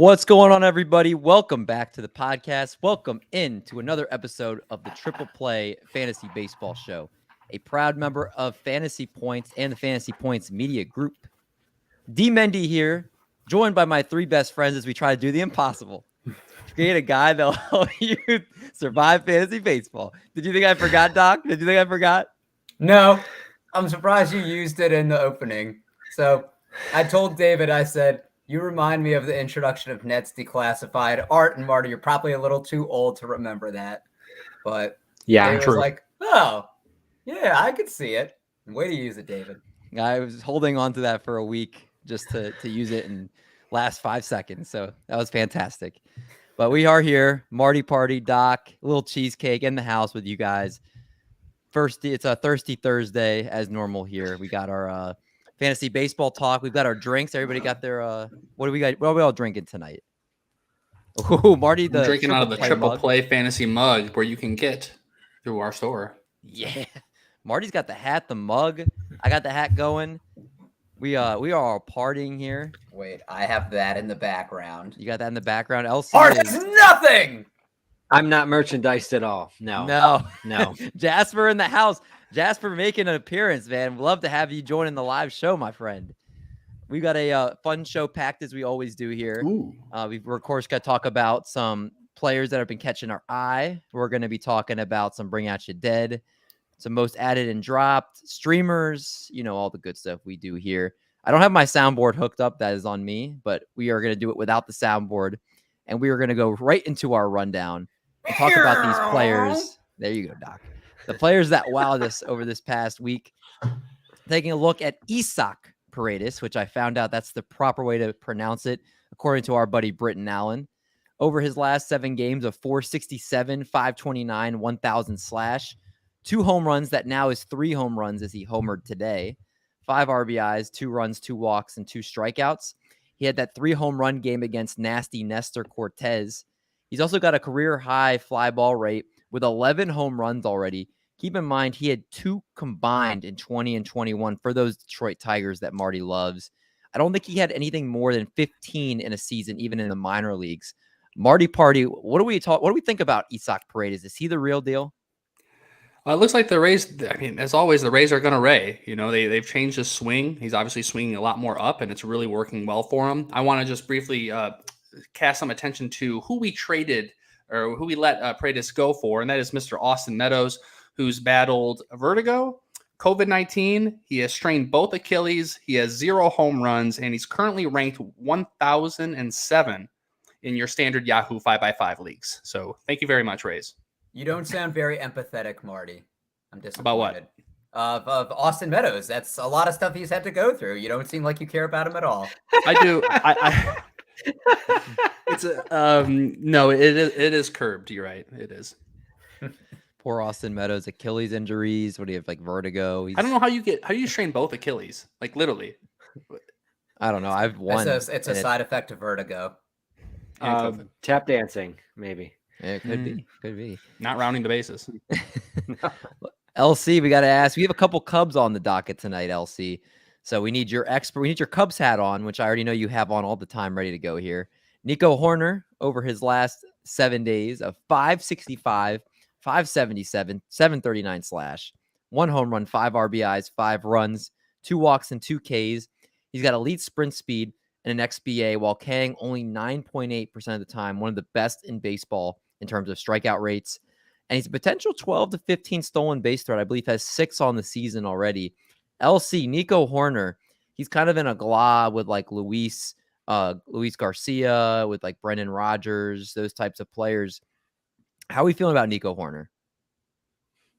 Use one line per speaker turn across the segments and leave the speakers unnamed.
What's going on, everybody? Welcome back to the podcast. Welcome into another episode of the Triple Play Fantasy Baseball Show, a proud member of Fantasy Points and the Fantasy Points Media Group. D. Mendy here, joined by my three best friends as we try to do the impossible. Create a guy that'll help you survive fantasy baseball. Did you think I forgot, Doc? Did you think I forgot?
No, I'm surprised you used it in the opening. So I told David, I said, you remind me of the introduction of Nets Declassified. Art and Marty, you're probably a little too old to remember that. But
yeah,
David was like, oh, yeah, I could see it. Way to use it, David.
I was holding on to that for a week just to use it in last 5 seconds. So that was fantastic. But we are here, Marty Party, Doc, a little cheesecake in the house with you guys. First, it's a Thirsty Thursday as normal here. We got our fantasy baseball talk. We've got our drinks. Everybody got their what do we got? What are we all drinking tonight? Oh, Marty,
I'm drinking out of the Triple Play Fantasy mug where you can get through our store.
Yeah, Marty's got the hat, the mug. I got the hat going. We are all partying here.
Wait, I have that in the background.
You got that in the background. LC
Art is nothing.
I'm not merchandised at all. No.
Jasper in the house. Jasper making an appearance, man. We'd love to have you join in the live show, my friend. We've got a fun show packed as we always do here. We're, of course, going to talk about some players that have been catching our eye. We're going to be talking about some Bring Out You Dead, some most added and dropped, streamers, all the good stuff we do here. I don't have my soundboard hooked up. That is on me, but we are going to do it without the soundboard, and we are going to go right into our rundown and talk about these players. There you go, Doc. The players that wowed us over this past week. Taking a look at Isaac Paredes, which I found out that's the proper way to pronounce it, according to our buddy Britton Allen. Over his last 7 games of 467, 529, 1,000 slash, 2 home runs. That now is 3 home runs as he homered today. 5 RBIs, 2 runs, 2 walks, and 2 strikeouts. He had that 3 home run game against nasty Nestor Cortez. He's also got a career-high fly ball rate with 11 home runs already. Keep in mind, he had 2 combined in 20 and 21 for those Detroit Tigers that Marty loves. I don't think he had anything more than 15 in a season, even in the minor leagues. Marty Party, what do we think about Isaac Paredes? Is he the real deal?
It looks like the Rays, as always, the Rays are going to Ray. They've changed his swing. He's obviously swinging a lot more up, and it's really working well for him. I want to just briefly cast some attention to who we traded or who we let Paredes go for, and that is Mr. Austin Meadows, who's battled vertigo, COVID-19. He has strained both Achilles. He has 0 home runs, and he's currently ranked 1,007 in your standard Yahoo 5x5 leagues. So thank you very much, Rays.
You don't sound very empathetic, Marty. I'm disappointed.
About what?
Of Austin Meadows. That's a lot of stuff he's had to go through. You don't seem like you care about him at all.
I do. It's no, it is curbed. You're right. It is.
Poor Austin Meadows, Achilles injuries. What do you have, like vertigo?
I don't know how you strain both Achilles, like literally.
I don't know. I've won.
It's a side effect of vertigo.
Tap dancing, maybe.
Yeah, it could be.
Not rounding the bases.
LC, we got to ask. We have a couple Cubs on the docket tonight, LC. So we need your Cubs hat on, which I already know you have on all the time, ready to go here. Nico Hoerner, over his last 7 days of 565, 577, 739 slash, 1 home run, 5 RBIs, 5 runs, 2 walks, and 2 Ks. He's got elite sprint speed and an XBA while K'ing only 9.8% of the time, one of the best in baseball in terms of strikeout rates. And he's a potential 12 to 15 stolen base threat. I believe has 6 on the season already. LC, Nico Hoerner, he's kind of in a glob with like Luis Garcia, with like Brendan Rodgers, those types of players. How are we feeling about Nico Hoerner?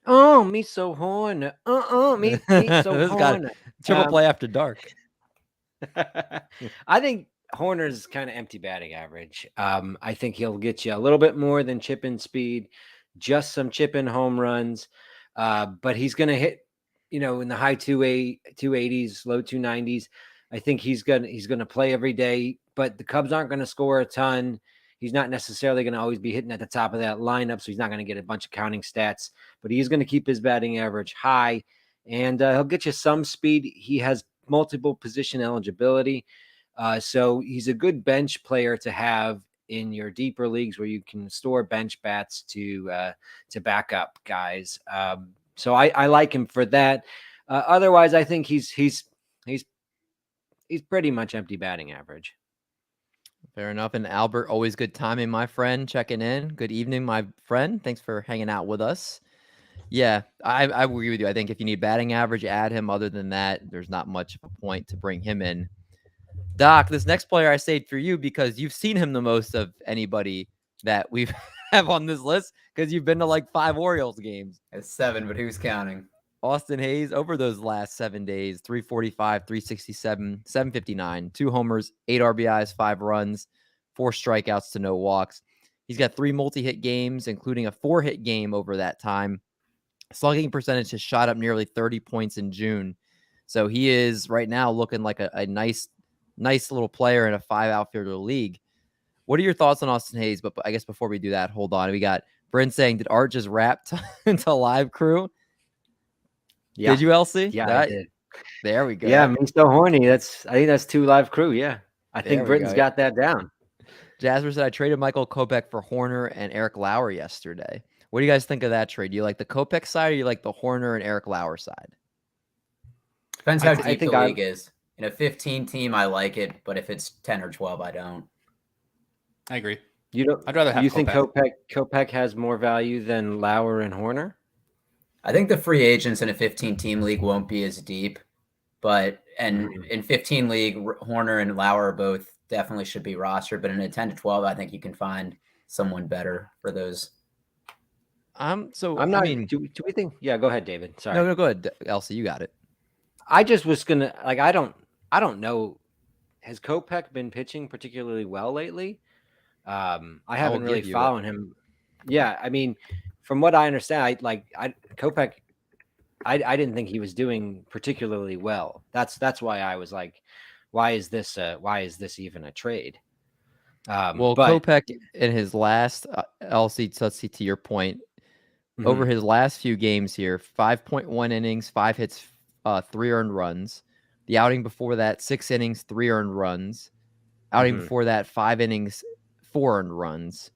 Oh, me so Hoerner. Me so Hoerner.
Triple play after dark.
I think Hoerner's kind of empty batting average. I think he'll get you a little bit more than chip in speed, just some chip in home runs. But he's going to hit, in the high 280s, low 290s. I think he's gonna play every day, but the Cubs aren't going to score a ton. He's not necessarily going to always be hitting at the top of that lineup, so he's not going to get a bunch of counting stats, but he's going to keep his batting average high, and he'll get you some speed. He has multiple position eligibility. So he's a good bench player to have in your deeper leagues where you can store bench bats to back up guys. So I like him for that. Otherwise, I think he's pretty much empty batting average.
Fair enough. And Albert, always good timing, my friend, checking in. Good evening, my friend. Thanks for hanging out with us. Yeah, I agree with you. I think if you need batting average, add him. Other than that, there's not much of a point to bring him in. Doc, this next player I saved for you because you've seen him the most of anybody that we have on this list because you've been to like 5 Orioles games.
It's 7, but who's counting?
Austin Hayes over those last 7 days, 345, 367, 759, 2 homers, 8 RBIs, 5 runs, 4 strikeouts to no walks. He's got 3 multi-hit games, including a 4-hit game over that time. Slugging percentage has shot up nearly 30 points in June. So he is right now looking like a nice little player in a 5 outfielder league. What are your thoughts on Austin Hayes? But I guess before we do that, hold on. We got Brent saying, did Art just rap into live crew?
Yeah.
Did you, LC?
Yeah, I did.
There we go.
Yeah, me so horny. I think that's 2 live crew. Yeah. I think Britain's got that down.
Jasper said, I traded Michael Kopech for Hoerner and Eric Lauer yesterday. What do you guys think of that trade? Do you like the Kopech side or do you like the Hoerner and Eric Lauer side?
Depends how deep the league is. In a 15 team, I like it, but if it's 10 or 12, I don't.
I agree.
I'd rather have. You think Kopech has more value than Lauer and Hoerner?
I think the free agents in a 15-team league won't be as deep, but in 15 league, Hoerner and Lauer both definitely should be rostered. But in a 10 to 12, I think you can find someone better for those.
So
I'm not.
I mean,
do we think? Yeah, go ahead, David. Sorry.
No, go ahead, Elsie. You got it.
I just was gonna like. I don't know. Has Kopech been pitching particularly well lately? I haven't really followed him. Yeah, I mean, from what I understand, Kopech, I didn't think he was doing particularly well. That's why I was like, why is this even a trade?
Kopech in his last LC, let's see, to your point, over his last few games here, 5.1 innings, 5 hits, 3 earned runs. The outing before that, 6 innings, 3 earned runs. Outing before that, 5 innings, 4 earned runs.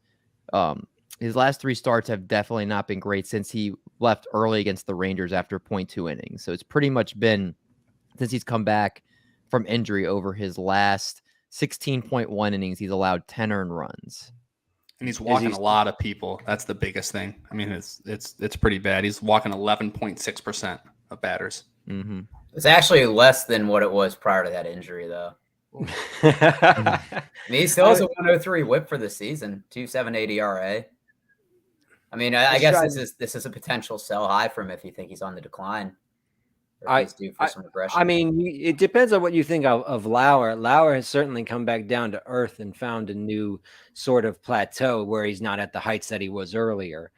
His last 3 starts have definitely not been great since he left early against the Rangers after 0.2 innings. So it's pretty much been since he's come back from injury over his last 16.1 innings, he's allowed 10 earned runs.
And he's walking a lot of people. That's the biggest thing. I mean, it's pretty bad. He's walking 11.6% of batters.
Mm-hmm.
It's actually less than what it was prior to that injury, though. I mean, he still has a 103 whip for the season, 2.78 ERA. I mean, I guess this is a potential sell high for him if you think he's on the decline. He's due for some regression.
I mean, it depends on what you think of Lauer. Lauer has certainly come back down to earth and found a new sort of plateau where he's not at the heights that he was earlier.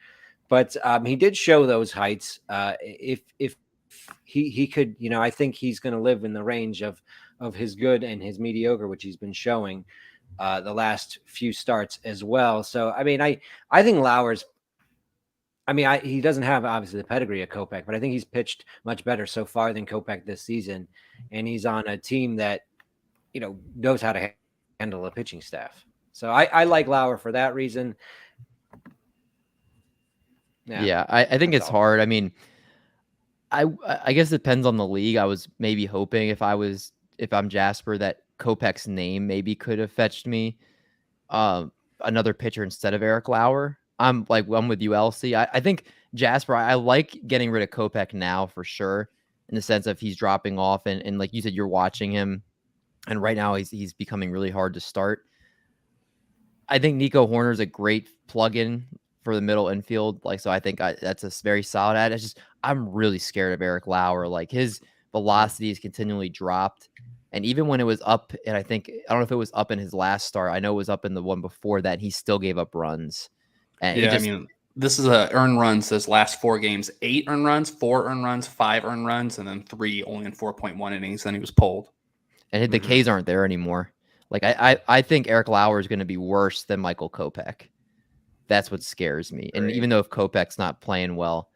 But he did show those heights. If he could, I think he's going to live in the range of his good and his mediocre, which he's been showing the last few starts as well. So, I mean, I think Lauer's, he doesn't have obviously the pedigree of Kopech, but I think he's pitched much better so far than Kopech this season. And he's on a team that, knows how to handle a pitching staff. So I like Lauer for that reason.
Yeah, I think it's hard. I mean, I guess it depends on the league. I was maybe hoping if I'm Jasper that Kopech's name maybe could have fetched me another pitcher instead of Eric Lauer. I'm with you, LC. I think Jasper, I like getting rid of Kopech now for sure, in the sense of he's dropping off and like you said, you're watching him, and right now he's becoming really hard to start. I think Nico Hoerner is a great plug-in for the middle infield. So I think that's a very solid ad. It's just I'm really scared of Eric Lauer. Like his velocity is continually dropped. And even when it was up, and I don't know if it was up in his last start. I know it was up in the one before that. He still gave up runs. And
this is a earned runs this last 4 games: 8 earned runs, 4 earned runs, 5 earned runs, and then 3 only in 4.1 innings. Then he was pulled.
And the Ks aren't there anymore. Like I think Eric Lauer is going to be worse than Michael Kopech. That's what scares me. And even though if Kopech's not playing well,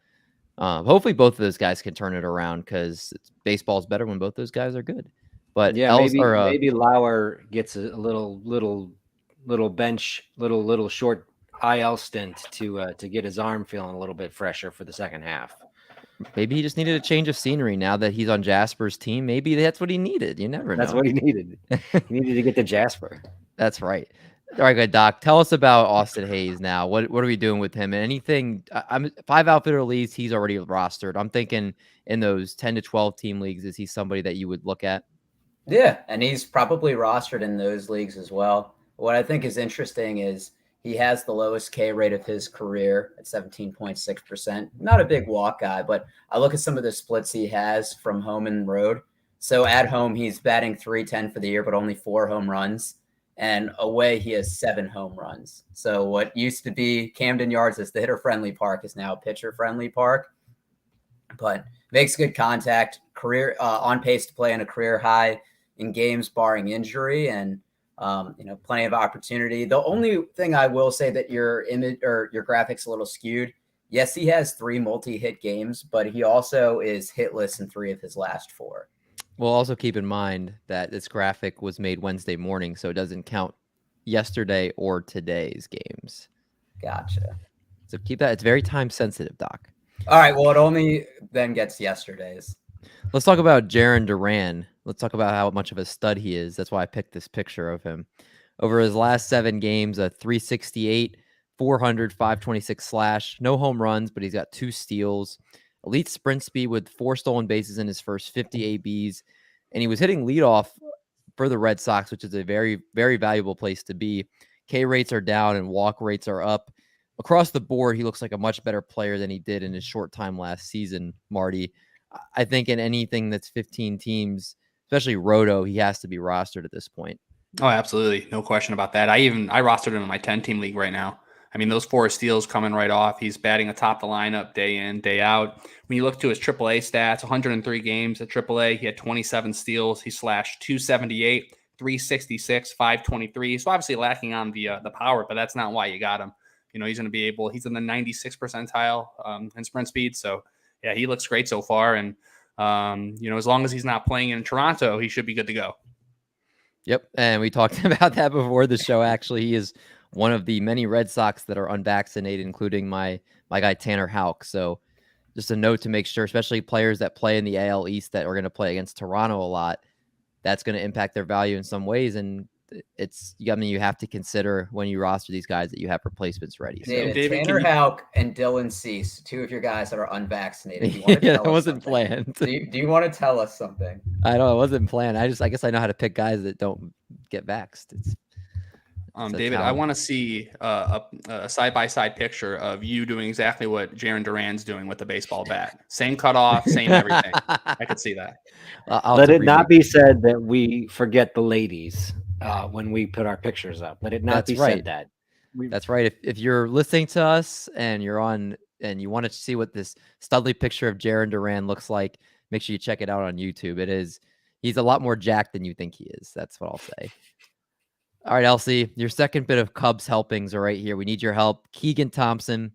hopefully both of those guys can turn it around because baseball is better when both those guys are good. But
Yeah, maybe Lauer gets a little bench, little short IL stint to get his arm feeling a little bit fresher for the second half.
Maybe he just needed a change of scenery now that he's on Jasper's team. Maybe that's what he needed. You never know.
That's what he needed. He needed to get to Jasper.
That's right. All right, good, Doc. Tell us about Austin Hayes now. What are we doing with him? And anything? I'm 5 outfitter leagues. He's already rostered. I'm thinking in those 10 to 12 team leagues, is he somebody that you would look at?
Yeah, and he's probably rostered in those leagues as well. What I think is interesting is he has the lowest K rate of his career at 17.6%. Not a big walk guy, but I look at some of the splits he has from home and road. So at home, he's batting .310 for the year, but only 4 home runs. And away, he has 7 home runs. So what used to be Camden Yards as the hitter-friendly park is now a pitcher-friendly park. But makes good contact, career on pace to play in a career high in games barring injury, and plenty of opportunity. The only thing I will say that your image or your graphics a little skewed. Yes, he has 3 multi-hit games, but he also is hitless in 3 of his last 4.
Well, also keep in mind that this graphic was made Wednesday morning, so it doesn't count yesterday or today's games.
Gotcha.
So keep that. It's very time sensitive, Doc.
All right. Well, it only then gets yesterday's.
Let's talk about Duran. Let's talk about how much of a stud he is. That's why I picked this picture of him. Over his last 7 games, a 368, 400, 526 slash. No home runs, but he's got 2 steals. Elite sprint speed with 4 stolen bases in his first 50 ABs. And he was hitting leadoff for the Red Sox, which is a very, very valuable place to be. K rates are down and walk rates are up. Across the board, he looks like a much better player than he did in his short time last season, Marty. I think in anything that's 15 teams, especially Roto, he has to be rostered at this point.
Oh, absolutely. No question about that. I rostered him in my 10-team league right now. I mean, those 4 steals coming right off. He's batting atop the lineup day in, day out. When you look to his AAA stats, 103 games at AAA, he had 27 steals. He slashed 278, 366, 523. So obviously lacking on the power, but that's not why you got him. He's going to be he's in the 96th percentile in sprint speed. So yeah, he looks great so far. And, as long as he's not playing in Toronto, he should be good to go.
Yep. And we talked about that before the show. Actually, he is one of the many Red Sox that are unvaccinated, including my guy Tanner Houck. So just a note to make sure, especially players that play in the AL East that are going to play against Toronto a lot, that's going to impact their value in some ways. And you have to consider when you roster these guys that you have replacements ready. So.
David, Tanner Houck and Dylan Cease, 2 of your guys that are unvaccinated. Yeah,
that wasn't planned.
Do you want to tell us something?
I don't know. It wasn't planned. I guess I know how to pick guys that don't get vaxxed.
David, I want to see a side-by-side picture of you doing exactly what Jarren Duran's doing with the baseball bat. Same cutoff, same everything. I could see that.
Let it not be said that we forget the ladies when we put our pictures up. Let it not be said that.
That's right. If you're listening to us and you're on and you want to see what this studly picture of Jarren Duran looks like, make sure you check it out on YouTube. He's a lot more jacked than you think he is. That's what I'll say. All right, Elsie, your second bit of Cubs helpings are right here. We need your help. Keegan Thompson,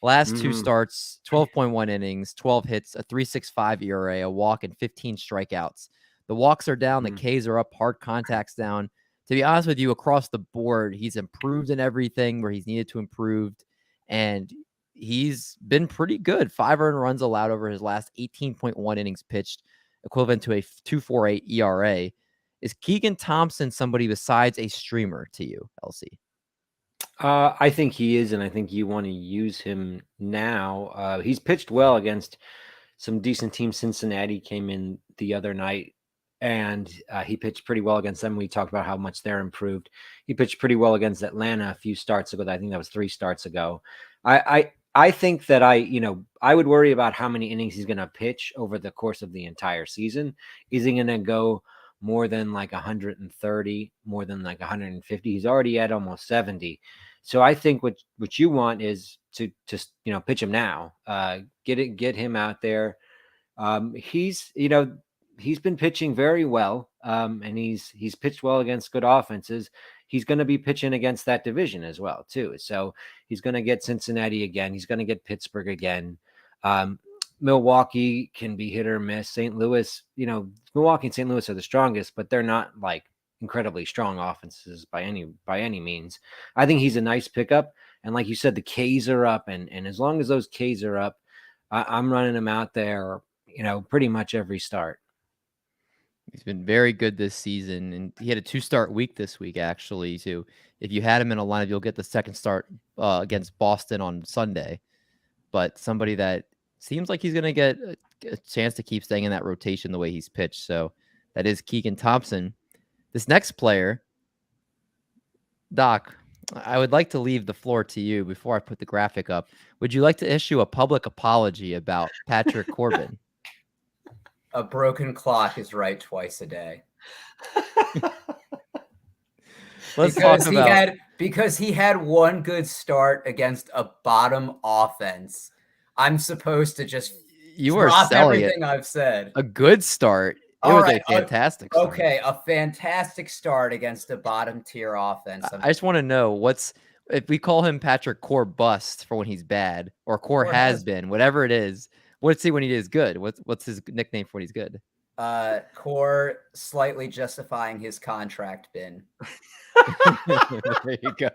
last 2 starts, 12.1 innings, 12 hits, a 3.65 ERA, a walk, and 15 strikeouts. The walks are down, the Ks are up, hard contact's down. To be honest with you, across the board, he's improved in everything where he's needed to improve, and he's been pretty good. 5 earned runs allowed over his last 18.1 innings pitched, equivalent to a 2.48 ERA. Is Keegan Thompson somebody besides a streamer to you, Elsie?
I think he is, and I think you want to use him now. He's pitched well against some decent teams. Cincinnati came in the other night, and he pitched pretty well against them. We talked about how much they're improved. He pitched pretty well against Atlanta a few starts ago. I think that was 3 starts ago. I think that I would worry about how many innings he's going to pitch over the course of the entire season. Is he going to go more than like 130, more than like 150? He's already at almost 70. So I think what you want is to just, pitch him now, get him out there. He's been pitching very well. And he's pitched well against good offenses. He's going to be pitching against that division as well too. So he's going to get Cincinnati again. He's going to get Pittsburgh again. Milwaukee can be hit or miss. St. Louis, Milwaukee and St. Louis are the strongest, but they're not like incredibly strong offenses by any means. I think he's a nice pickup. And like you said, the Ks are up, and as long as those Ks are up, I'm running him out there, pretty much every start.
He's been very good this season, and he had a 2-start week this week, actually, too. If you had him in a lineup, you'll get the second start against Boston on Sunday. But somebody that seems like he's going to get a chance to keep staying in that rotation the way he's pitched. So that is Keegan Thompson. This next player, Doc, I would like to leave the floor to you before I put the graphic up. Would you like to issue a public apology about Patrick Corbin?
A broken clock is right twice a day. Because he had one good start against a bottom offense. I'm supposed to just drop everything I've said.
A good start. It was a fantastic start.
Okay, a fantastic start against a bottom tier offense.
I just want to know if we call him Patrick Core Bust for when he's bad, or Core has been, whatever it is. What's he when he is good? What's his nickname for when he's good?
Core slightly justifying his contract bin.
There you go.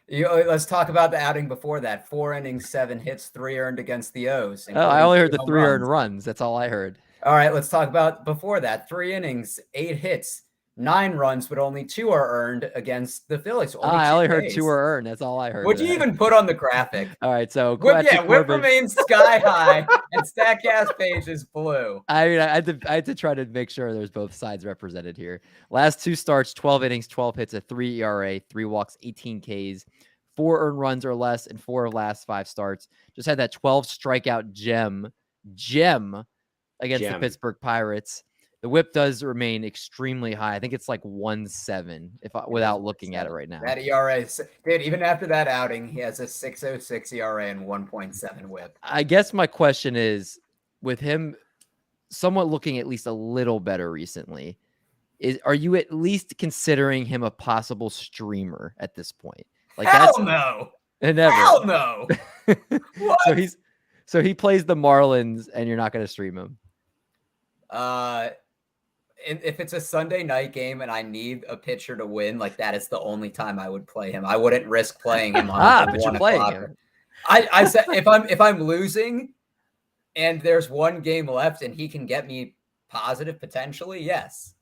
Let's talk about the outing before that. 4 innings, 7 hits, 3 earned against the O's.
Oh, I only heard the 3 earned runs. That's all I heard.
All right, let's talk about before that. 3 innings, 8 hits, 9 runs, but only 2 are earned against the Phillies.
I only heard 2 are earned. That's all I heard.
What'd you even put on the graphic?
All right, so
Whip remains sky high, and StatCast page is blue.
I mean, I had to try to make sure there's both sides represented here. Last 2 starts, 12 innings, 12 hits, a 3 ERA, 3 walks, 18 Ks, 4 earned runs or less, and 4 of last 5 starts. Just had that 12 strikeout gem against the Pittsburgh Pirates. The whip does remain extremely high. I think it's like 1.7 without looking at it right now.
That ERA, dude, even after that outing, he has a 6.06 ERA and 1.7 whip.
I guess my question is, with him somewhat looking at least a little better recently, are you at least considering him a possible streamer at this point?
Like, hell no.
Never.
Hell no.
What? So he plays the Marlins, and you're not going to stream him.
If it's a Sunday night game and I need a pitcher to win, like that is the only time I would play him. I wouldn't risk playing him on
but you're playing him.
I said if I'm losing and there's one game left and he can get me positive potentially, yes.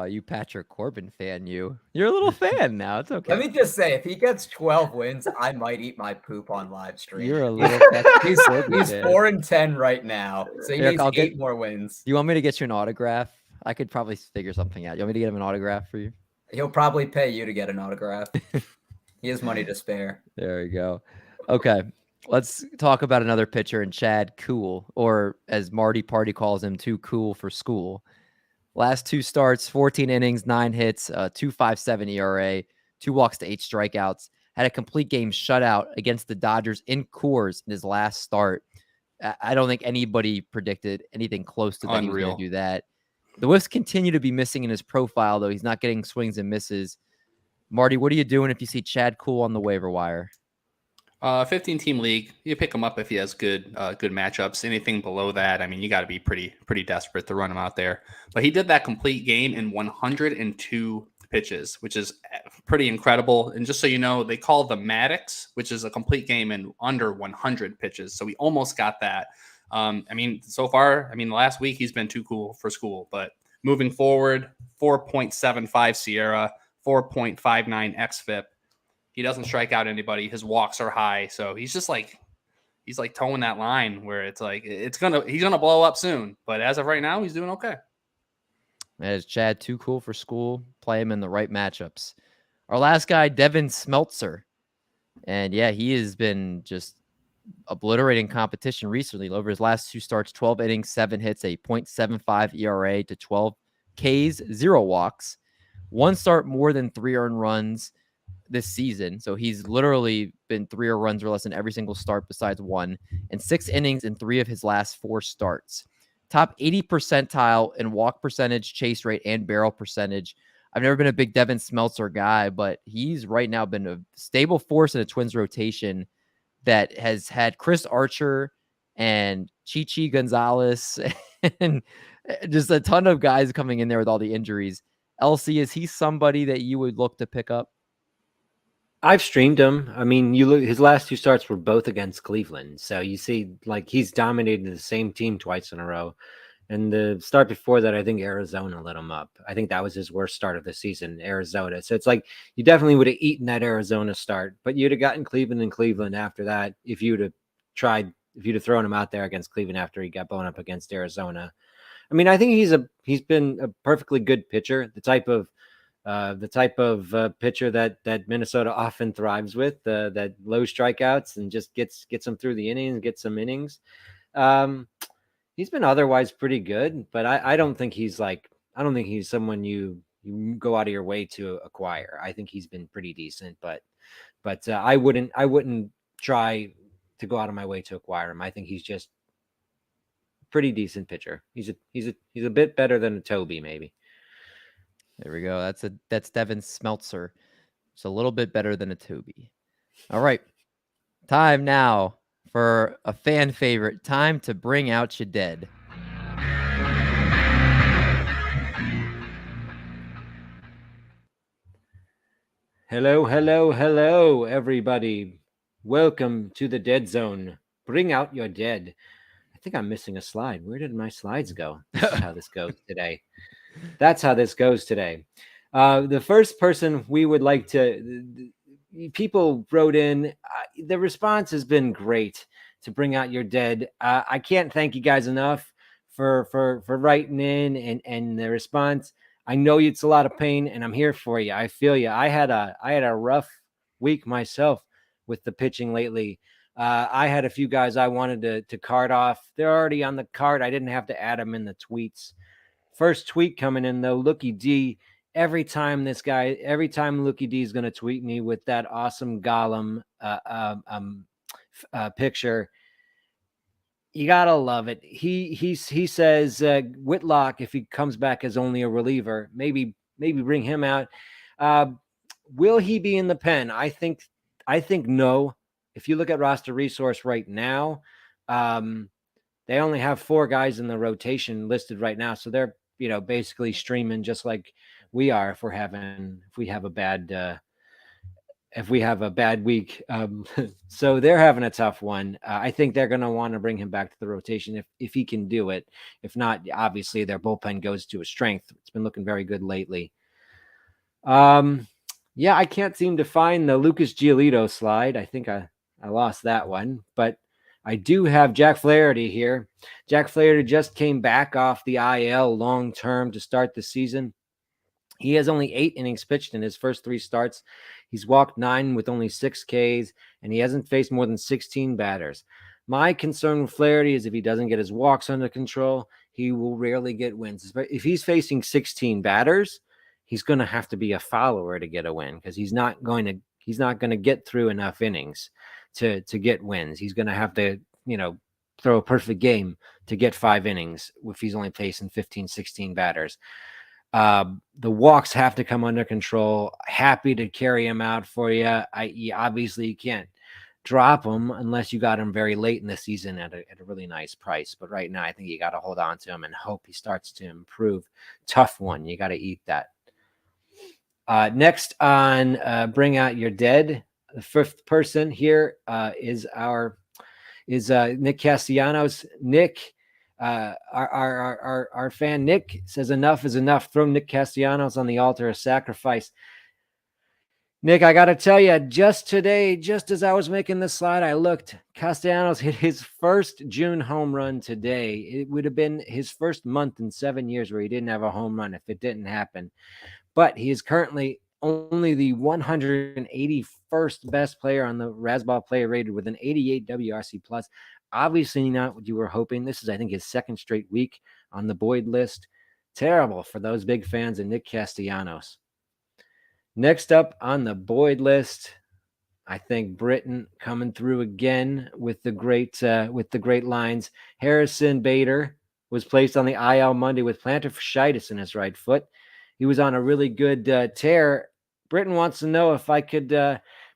You Patrick Corbin fan, you're a little fan now. It's okay.
Let me just say, if he gets 12 wins, I might eat my poop on live stream.
You're a little
he's 4-10 right now, so he needs 8 more wins.
You want me to get you an autograph? I could probably figure something out. You want me to get him an autograph for you?
He'll probably pay you to get an autograph. He has money to spare.
There you go. Okay, let's talk about another pitcher in Chad Kuhl, or as Marty Party calls him, too cool for school. Last 2 starts, 14 innings, 9 hits, 2.57 ERA, 2 walks to 8 strikeouts. Had a complete game shutout against the Dodgers in Coors in his last start. I don't think anybody predicted anything close to that he was going to do that. The whiffs continue to be missing in his profile, though. He's not getting swings and misses. Marty, what are you doing if you see Chad Kuhl on the waiver wire?
15-team league. You pick him up if he has good matchups. Anything below that, I mean, you got to be pretty desperate to run him out there. But he did that complete game in 102 pitches, which is pretty incredible. And just so you know, they call the Maddox, which is a complete game in under 100 pitches. So we almost got that. I mean, so far, last week he's been too cool for school. But moving forward, 4.75 Sierra, 4.59 xFIP. He doesn't strike out anybody. His walks are high. So he's just like, he's like towing that line where it's like, he's going to blow up soon. But as of right now, he's doing okay.
That is Chad, too cool for school. Play him in the right matchups. Our last guy, Devin Smeltzer. And yeah, he has been just obliterating competition recently. Over his last 2 starts, 12 innings, 7 hits, a 0.75 ERA to 12 Ks, 0 walks. 1 start more than 3 earned runs this season. So he's literally been 3 earned runs or less in every single start besides 1, and 6 innings in 3 of his last 4 starts. Top 80 percentile in walk percentage, chase rate, and barrel percentage. I've never been a big Devin Smeltzer guy, but he's right now been a stable force in a Twins rotation that has had Chris Archer and Chichi Gonzalez, and just a ton of guys coming in there with all the injuries. LC, is he somebody that you would look to pick up?
I've streamed him. I mean, you look, his last 2 starts were both against Cleveland. So you see, like, he's dominated the same team twice in a row. And the start before that, I think Arizona lit him up. I think that was his worst start of the season, Arizona. So it's like you definitely would have eaten that Arizona start, but you'd have gotten Cleveland and Cleveland after that if you'd have thrown him out there against Cleveland after he got blown up against Arizona. I mean, I think he's been a perfectly good pitcher, the type of pitcher that Minnesota often thrives with, that low strikeouts and just gets them through the innings, get some innings. He's been otherwise pretty good, but I don't think he's someone you go out of your way to acquire. I think he's been pretty decent, but I wouldn't try to go out of my way to acquire him. I think he's just pretty decent pitcher. He's a bit better than a Toby, maybe.
There we go. That's Devin Smeltzer. It's a little bit better than a Toby. All right. Time now for a fan favorite. Time to bring out your dead.
Hello, everybody. Welcome to the Dead Zone. Bring out your dead. I think I'm missing a slide. Where did my slides go? This is how this goes today. That's how this goes today. The first person we would like to, people wrote in, the response has been great to bring out your dead. I can't thank you guys enough for writing in and the response. I know it's a lot of pain, and I'm here for you. I feel you. I had a rough week myself with the pitching lately. I had a few guys I wanted to card off. They're already on the card. I didn't have to add them in the tweets. First tweet coming in though, Lookie D. Every time Lookie D is going to tweet me with that awesome Gollum picture, you gotta love it. He says Whitlock, if he comes back as only a reliever, maybe bring him out. Will he be in the pen? I think no. If you look at roster resource right now, they only have 4 guys in the rotation listed right now, so they're basically streaming just like we are. If we have a bad week, so they're having a tough one. I think they're going to want to bring him back to the rotation if he can do it. If not, obviously their bullpen goes to a strength. It's been looking very good lately. Yeah, I can't seem to find the Lucas Giolito slide. I think I lost that one, but I do have Jack Flaherty here. Jack Flaherty just came back off the IL long term to start the season. He has only 8 innings pitched in his first 3 starts. He's walked 9 with only 6 Ks, and he hasn't faced more than 16 batters. My concern with Flaherty is if he doesn't get his walks under control, he will rarely get wins. If he's facing 16 batters, he's going to have to be a follower to get a win, because he's not going to get through enough innings to get wins. He's going to have to, throw a perfect game to get 5 innings if he's only facing 15, 16 batters. The walks have to come under control. Happy to carry him out for you. Obviously you can't drop him unless you got him very late in the season at a really nice price. But right now, I think you got to hold on to him and hope he starts to improve. Tough one. You got to eat that. Next on Bring Out Your Dead, the 5th person here is Nick Castellanos. Nick, our fan Nick says enough is enough. Throw Nick Castellanos on the altar of sacrifice. Nick, I got to tell you, just today, just as I was making this slide, I looked. Castellanos hit his first June home run today. It would have been his first month in 7 years where he didn't have a home run if it didn't happen. But he is currently only the 181st best player on the Razzball player rated with an 88 WRC plus. Obviously not what you were hoping. This is, I think, his 2nd straight week on the Boyd list. Terrible for those big fans of Nick Castellanos. Next up on the Boyd list, I think Britain coming through again with the great lines. Harrison Bader was placed on the IL Monday with plantar fasciitis in his right foot. He was on a really good tear. Britain wants to know if I could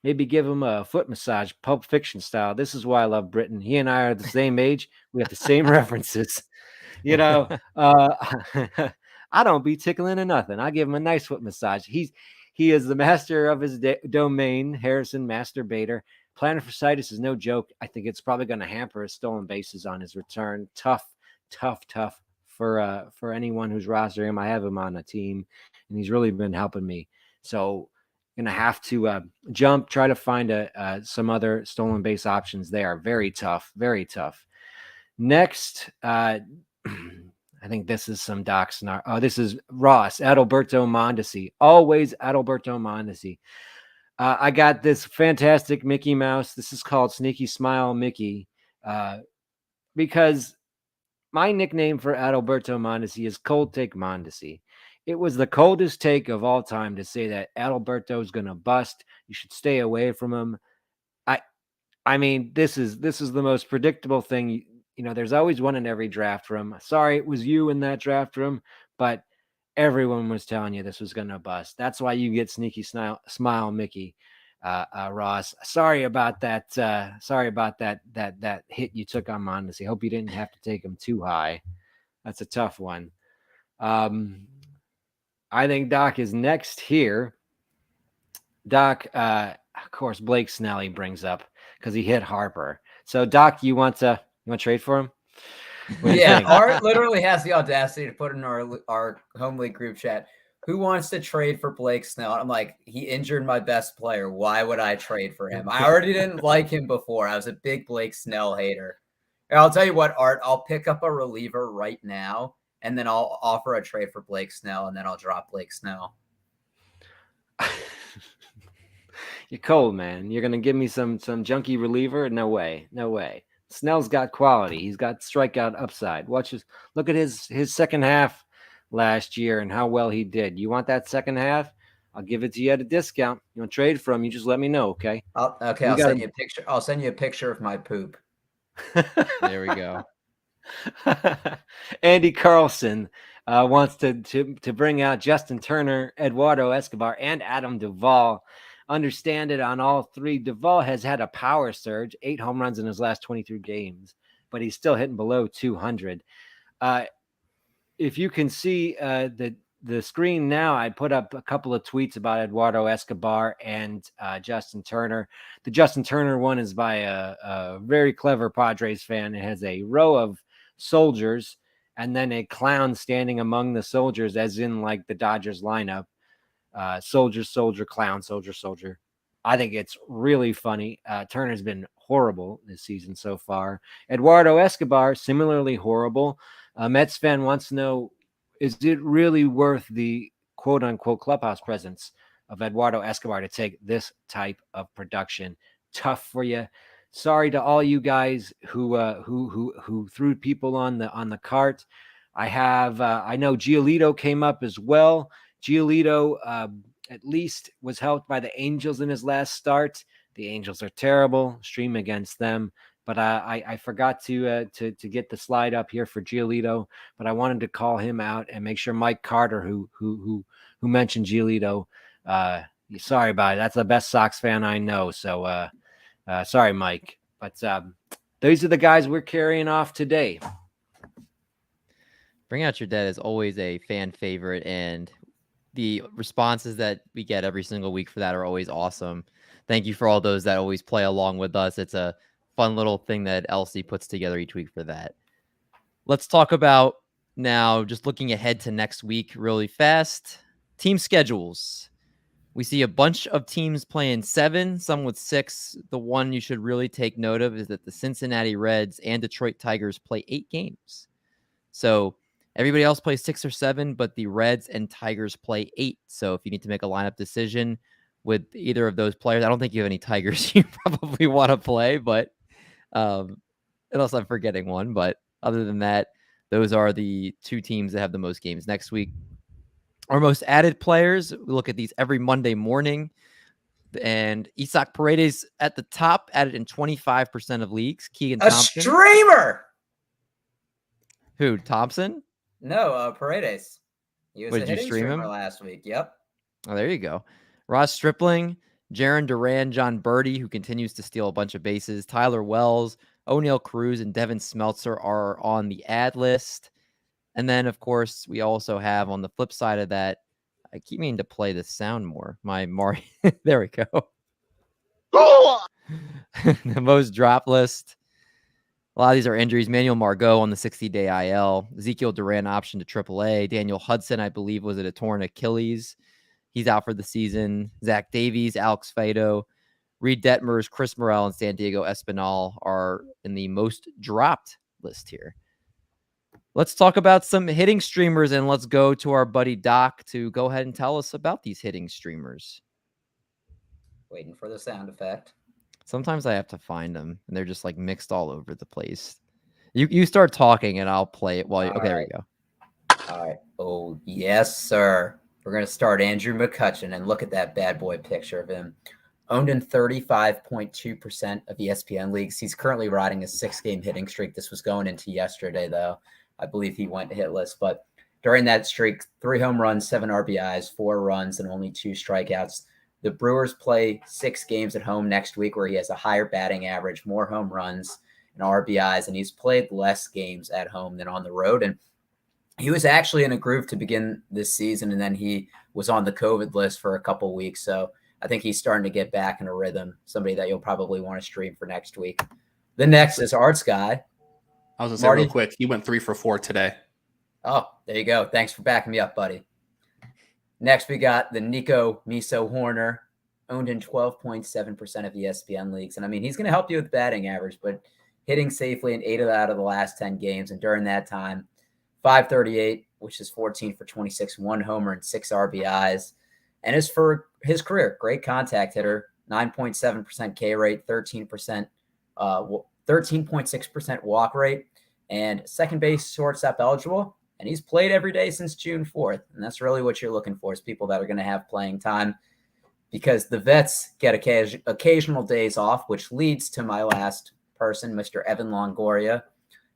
Maybe give him a foot massage, Pulp Fiction style. This is why I love Britain. He and I are the same age. We have the same references. You know, I don't be tickling or nothing. I give him a nice foot massage. He is the master of his domain, Harrison Masturbator. Plantar fasciitis is no joke. I think it's probably going to hamper his stolen bases on his return. Tough for anyone who's rostering him. I have him on a team, and he's really been helping me. So going to have to try to find some other stolen base options there. Very tough. Next, I think this is some Doc Snar. Oh, this is Ross, Adalberto Mondesi. Always Adalberto Mondesi. I got this fantastic Mickey Mouse. This is called Sneaky Smile Mickey because my nickname for Adalberto Mondesi is Cold Take Mondesi. It was the coldest take of all time to say that Adalberto is going to bust. You should stay away from him. I mean, this is the most predictable thing. You know, there's always one in every draft room. Sorry, it was you in that draft room, but everyone was telling you this was going to bust. That's why you get Sneaky Smile Mickey, Ross. Sorry about that. That hit you took on Mondesi. Hope you didn't have to take him too high. That's a tough one. I think Doc is next here. Doc, of course, Blake Snell he brings up because he hit Harper. So Doc, you want to trade for him?
Yeah, Art literally has the audacity to put in our home league group chat, who wants to trade for Blake Snell? I'm like, he injured my best player. Why would I trade for him? I already didn't like him before. I was a big Blake Snell hater. And I'll tell you what, Art, I'll pick up a reliever right now, and then I'll offer a trade for Blake Snell, and then I'll drop Blake Snell.
You're cold, man. You're gonna give me some junky reliever? No way. Snell's got quality. He's got strikeout upside. Look at his second half last year and how well he did. You want that second half? I'll give it to you at a discount. You want to trade for him? You just let me know, okay?
I'll send you a picture. I'll send you a picture of my poop.
There we go.
Andy Carlson wants to bring out Justin Turner, Eduardo Escobar, and Adam Duvall. Understand it on all three. Duvall has had a power surge, 8 home runs in his last 23 games, but he's still hitting below 200. If you can see the screen now, I put up a couple of tweets about Eduardo Escobar and Justin Turner. The Justin Turner one is by a very clever Padres fan. It has a row of soldiers and then a clown standing among the soldiers, as in like the Dodgers lineup. Soldier, clown, soldier. I think it's really funny. Turner's been horrible this season so far. Eduardo Escobar, similarly horrible. Mets fan wants to know, is it really worth the quote-unquote clubhouse presence of Eduardo Escobar to take this type of production? Tough for you. Sorry to all you guys who threw people on the cart. I know Giolito came up as well. Giolito at least was helped by the Angels in his last start. The Angels are terrible. Stream against them. But I forgot to get the slide up here for Giolito. But I wanted to call him out and make sure Mike Carter, who mentioned Giolito, sorry about it. That's the best Sox fan I know. So sorry, Mike. But these are the guys we're carrying off today.
Bring Out Your Dead is always a fan favorite, and the responses that we get every single week for that are always awesome. Thank you for all those that always play along with us. It's a fun little thing that Elsie puts together each week for that. Let's talk about now, just looking ahead to next week really fast. Team schedules. We see a bunch of teams playing 7, some with 6. The one you should really take note of is that the Cincinnati Reds and Detroit Tigers play 8 games. So everybody else plays 6 or 7, but the Reds and Tigers play 8. So if you need to make a lineup decision with either of those players, I don't think you have any Tigers you probably want to play, but unless I'm forgetting one. But other than that, those are the 2 teams that have the most games next week. Our most added players, we look at these every Monday morning. And Isaac Paredes at the top, added in 25% of leagues. Keegan Thompson.
A streamer!
Who, Thompson?
No, Paredes. He was
What,
a
did you
hitting
stream
streamer
him
last week. Yep.
Oh, there you go. Ross Stripling Jaron Duran, John Birdie, who continues to steal a bunch of bases. Tyler Wells, O'Neal Cruz, and Devin Smeltzer are on the ad list. And then, of course, we also have on the flip side of that, I keep meaning to play the sound more. My Mario, there we go. The most drop list. A lot of these are injuries. Manuel Margot on the 60-day IL. Ezekiel Duran option to AAA. Daniel Hudson, I believe, was it a torn Achilles? He's out for the season. Zach Davies, Alex Fado, Reed Detmers, Chris Morel, and San Diego Espinal are in the most dropped list here. Let's talk about some hitting streamers, and let's go to our buddy Doc to go ahead and tell us about these hitting streamers.
Waiting for the sound effect.
Sometimes I have to find them, and they're just like mixed all over the place. You start talking, and I'll play it while you. Okay, there we go.
All right. Oh, yes, sir. We're going to start Andrew McCutchen, and look at that bad boy picture of him. Owned in 35.2% of ESPN leagues. He's currently riding a 6-game hitting streak. This was going into yesterday, though. I believe he went hitless. But during that streak, 3 home runs, 7 RBIs, 4 runs, and only 2 strikeouts. The Brewers play 6 games at home next week where he has a higher batting average, more home runs and RBIs, and he's played less games at home than on the road. And he was actually in a groove to begin this season, and then he was on the COVID list for a couple of weeks. So I think he's starting to get back in a rhythm, somebody that you'll probably want to stream for next week. The next is Arts Guy.
I was going to say real quick, he went 3 for 4 today.
Oh, there you go. Thanks for backing me up, buddy. Next, we got the Nico Miso Hoerner, owned in 12.7% of ESPN leagues. And I mean, he's going to help you with batting average, but hitting safely in 8 out of the last 10 games. And during that time, 538, which is 14 for 26, 1 homer and 6 RBIs. And as for his career, great contact hitter, 9.7% K rate, 13.6% walk rate, and second base shortstop eligible. And he's played every day since June 4th. And that's really what you're looking for, is people that are going to have playing time, because the vets get occasional days off, which leads to my last person, Mr. Evan Longoria,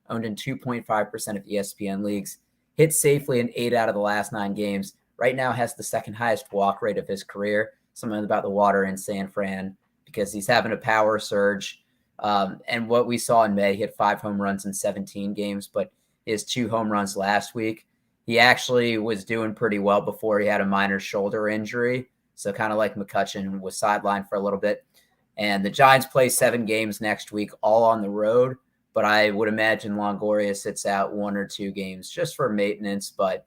owned in 2.5% of ESPN leagues, hit safely in 8 out of the last 9 games, right now has the second highest walk rate of his career. Something about the water in San Fran, because he's having a power surge. And what we saw in May, he hit 5 home runs in 17 games, but his 2 home runs last week. He actually was doing pretty well before he had a minor shoulder injury. So kind of like McCutchen, was sidelined for a little bit. And the Giants play 7 games next week, all on the road. But I would imagine Longoria sits out 1 or 2 games just for maintenance. But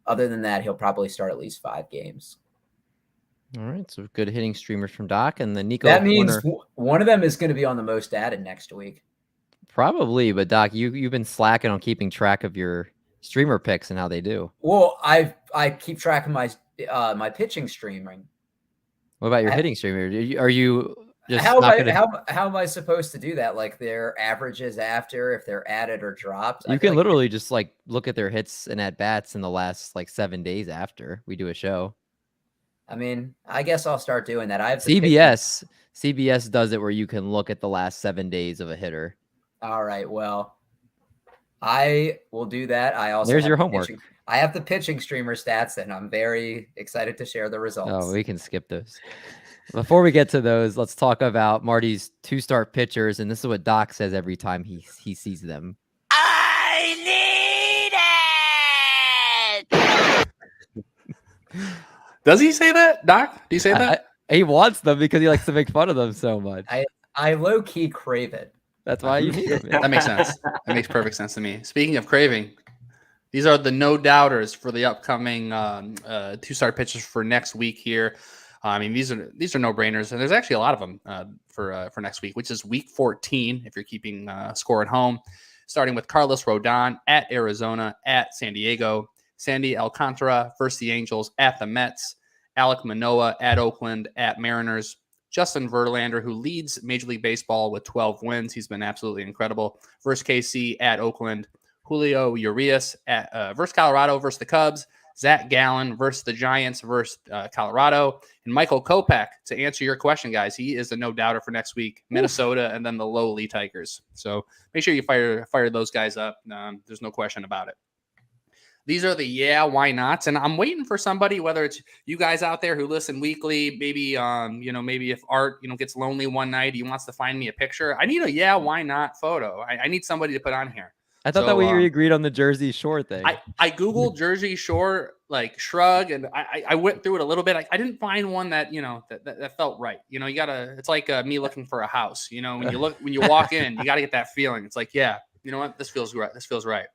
other than that, he'll probably start at least 5 games.
All right, so good hitting streamers from Doc, and the Nico.
That means one of them is going to be on the most added next week.
Probably, but Doc, you've been slacking on keeping track of your streamer picks and how they do.
Well, I keep track of my pitching streaming.
What about your hitting streamer? Are you just
how am I supposed to do that? Like their averages after, if they're added or dropped?
You can literally just like look at their hits and at bats in the last like 7 days after we do a show.
I mean, I guess I'll start doing that. I have
CBS does it where you can look at the last 7 days of a hitter.
All right. Well, I will do that. I also
there's your homework.
I have the pitching streamer stats, and I'm very excited to share the results.
Oh, we can skip those. Before we get to those, let's talk about Marty's 2-start pitchers, and this is what Doc says every time he sees them.
I need it.
Does he say that, Doc? Do you say that?
He wants them because he likes to make fun of them so much.
I low-key crave it.
That's why you need them.
That makes sense. That makes perfect sense to me. Speaking of craving, these are the no doubters for the upcoming 2-start pitchers for next week here. I mean, these are no brainers, and there's actually a lot of them for next week, which is week 14 if you're keeping score at home. Starting with Carlos Rodon at Arizona, at San Diego, Sandy Alcantara versus the Angels, at the Mets, Alek Manoah at Oakland, at Mariners, Justin Verlander, who leads Major League Baseball with 12 wins. He's been absolutely incredible. Versus KC at Oakland, Julio Urias at versus Colorado versus the Cubs, Zach Gallen versus the Giants versus Colorado, and Michael Kopech. To answer your question, guys, he is a no-doubter for next week. Minnesota and then the lowly Tigers. So make sure you fire those guys up. There's no question about it. These are the why nots, and I'm waiting for somebody, whether it's you guys out there who listen weekly, maybe maybe if Art gets lonely one night, he wants to find me a picture. I need a why not photo. I need somebody to put on here.
I thought that we agreed on the Jersey Shore thing.
I Googled Jersey Shore like shrug, and I went through it a little bit. I didn't find one that that felt right. You gotta. It's like me looking for a house. When you walk in, you gotta get that feeling. It's like, yeah, you know what, this feels right. This feels right.